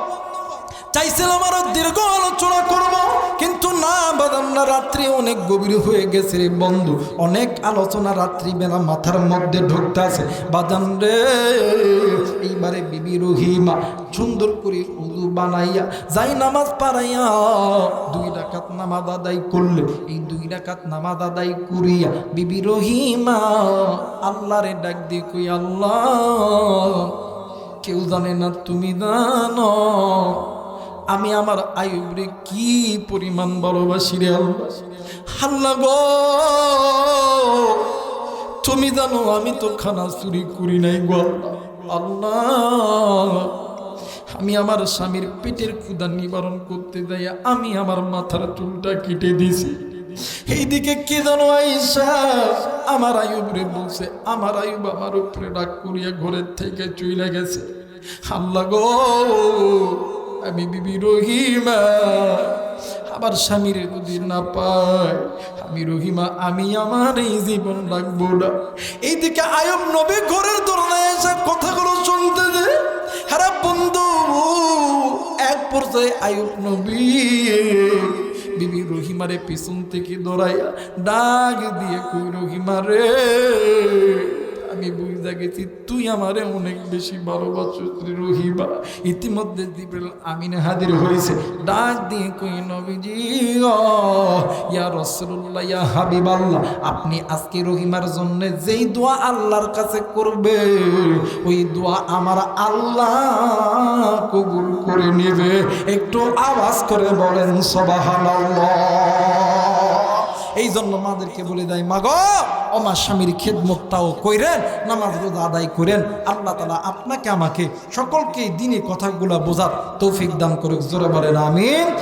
চাইছিলাম আরো দীর্ঘ আলোচনা করব, কিন্তু না বাদাম না, রাত্রি অনেক গভীর হয়ে গেছে রে বন্ধু, অনেক আলোচনা রাত্রি বেলা মাথার মধ্যে ঢুকতেছে। বাদাম রে এইবারে বিবি রহিমা সুন্দর করে উযু বানাইয়া যাই নামাজ পাড়াইয়া 2 রাকাত নামাজ আদায় করলে, এই 2 রাকাত নামাজ আদায় করিয়া বিবি রহিমা আল্লাহরে ডাক দিয়ে কই আল্লাহ কেউ জানে না তুমি জানো আমি আমার আইয়ুবরে কি পরিমাণ ভালোবাসি রে আল্লাহ। আল্লাহ গো তুমি জানো আমি তো খানা চুরি করি নাই গো আল্লাহ, আমি আমার স্বামীর পেটের ক্ষুধা নিবারণ করতে যাই আমি আমার মাথার চুলটা কেটে দিছি। এইদিকে কে জানো আয়েশা আমার আইয়ুবরে বলছে, আমার আইয়ুব আমার উপরে রাগ করিয়া ঘরের থেকে চলে গেছে। আল্লাহ গো আমি বিবি রহিমা আবার স্বামীর যদি না পাই, আমি রহিমা আমি আমার এই জীবন রাখবো না। এইদিকে আইয়ুব নবী ঘরের দরজায় এসে কথাগুলো শুনতে যে হারা বন্ধু, এক পর্যায়ে আইয়ুব নবী বিবি রহিমারে পিছন থেকে দৌড়াইয়া ডাক দিয়ে কই রহিমা রে আমি বুঝা গেছি তুই আমারে অনেক বেশি ভালোবাসিস রহিমা। ইতিমধ্যে জিবরাইল আমিন হাজির হয়েছে, ডাক দিয়ে কই নবীজি ইয়া রাসূলুল্লাহ ইয়া হাবিবাল্লাহ, আপনি আজকে রহিমার জন্য যেই দোয়া আল্লাহর কাছে করবে ওই দোয়া আমার আল্লাহ কবুল করে নেবে। একটু আওয়াজ করে বলেন সুবহানাল্লাহ। এই জন্য মাদেরকে বলে দেয় মা গো আমার স্বামীর খেদমতটাও কইরেন, নামাজ রোজা আদায় করেন। আল্লাহ তাআলা আপনাকে আমাকে সকলকে দিনে কথাগুলা বোঝার তৌফিক দান করুক। জোরে বলেন আমিন।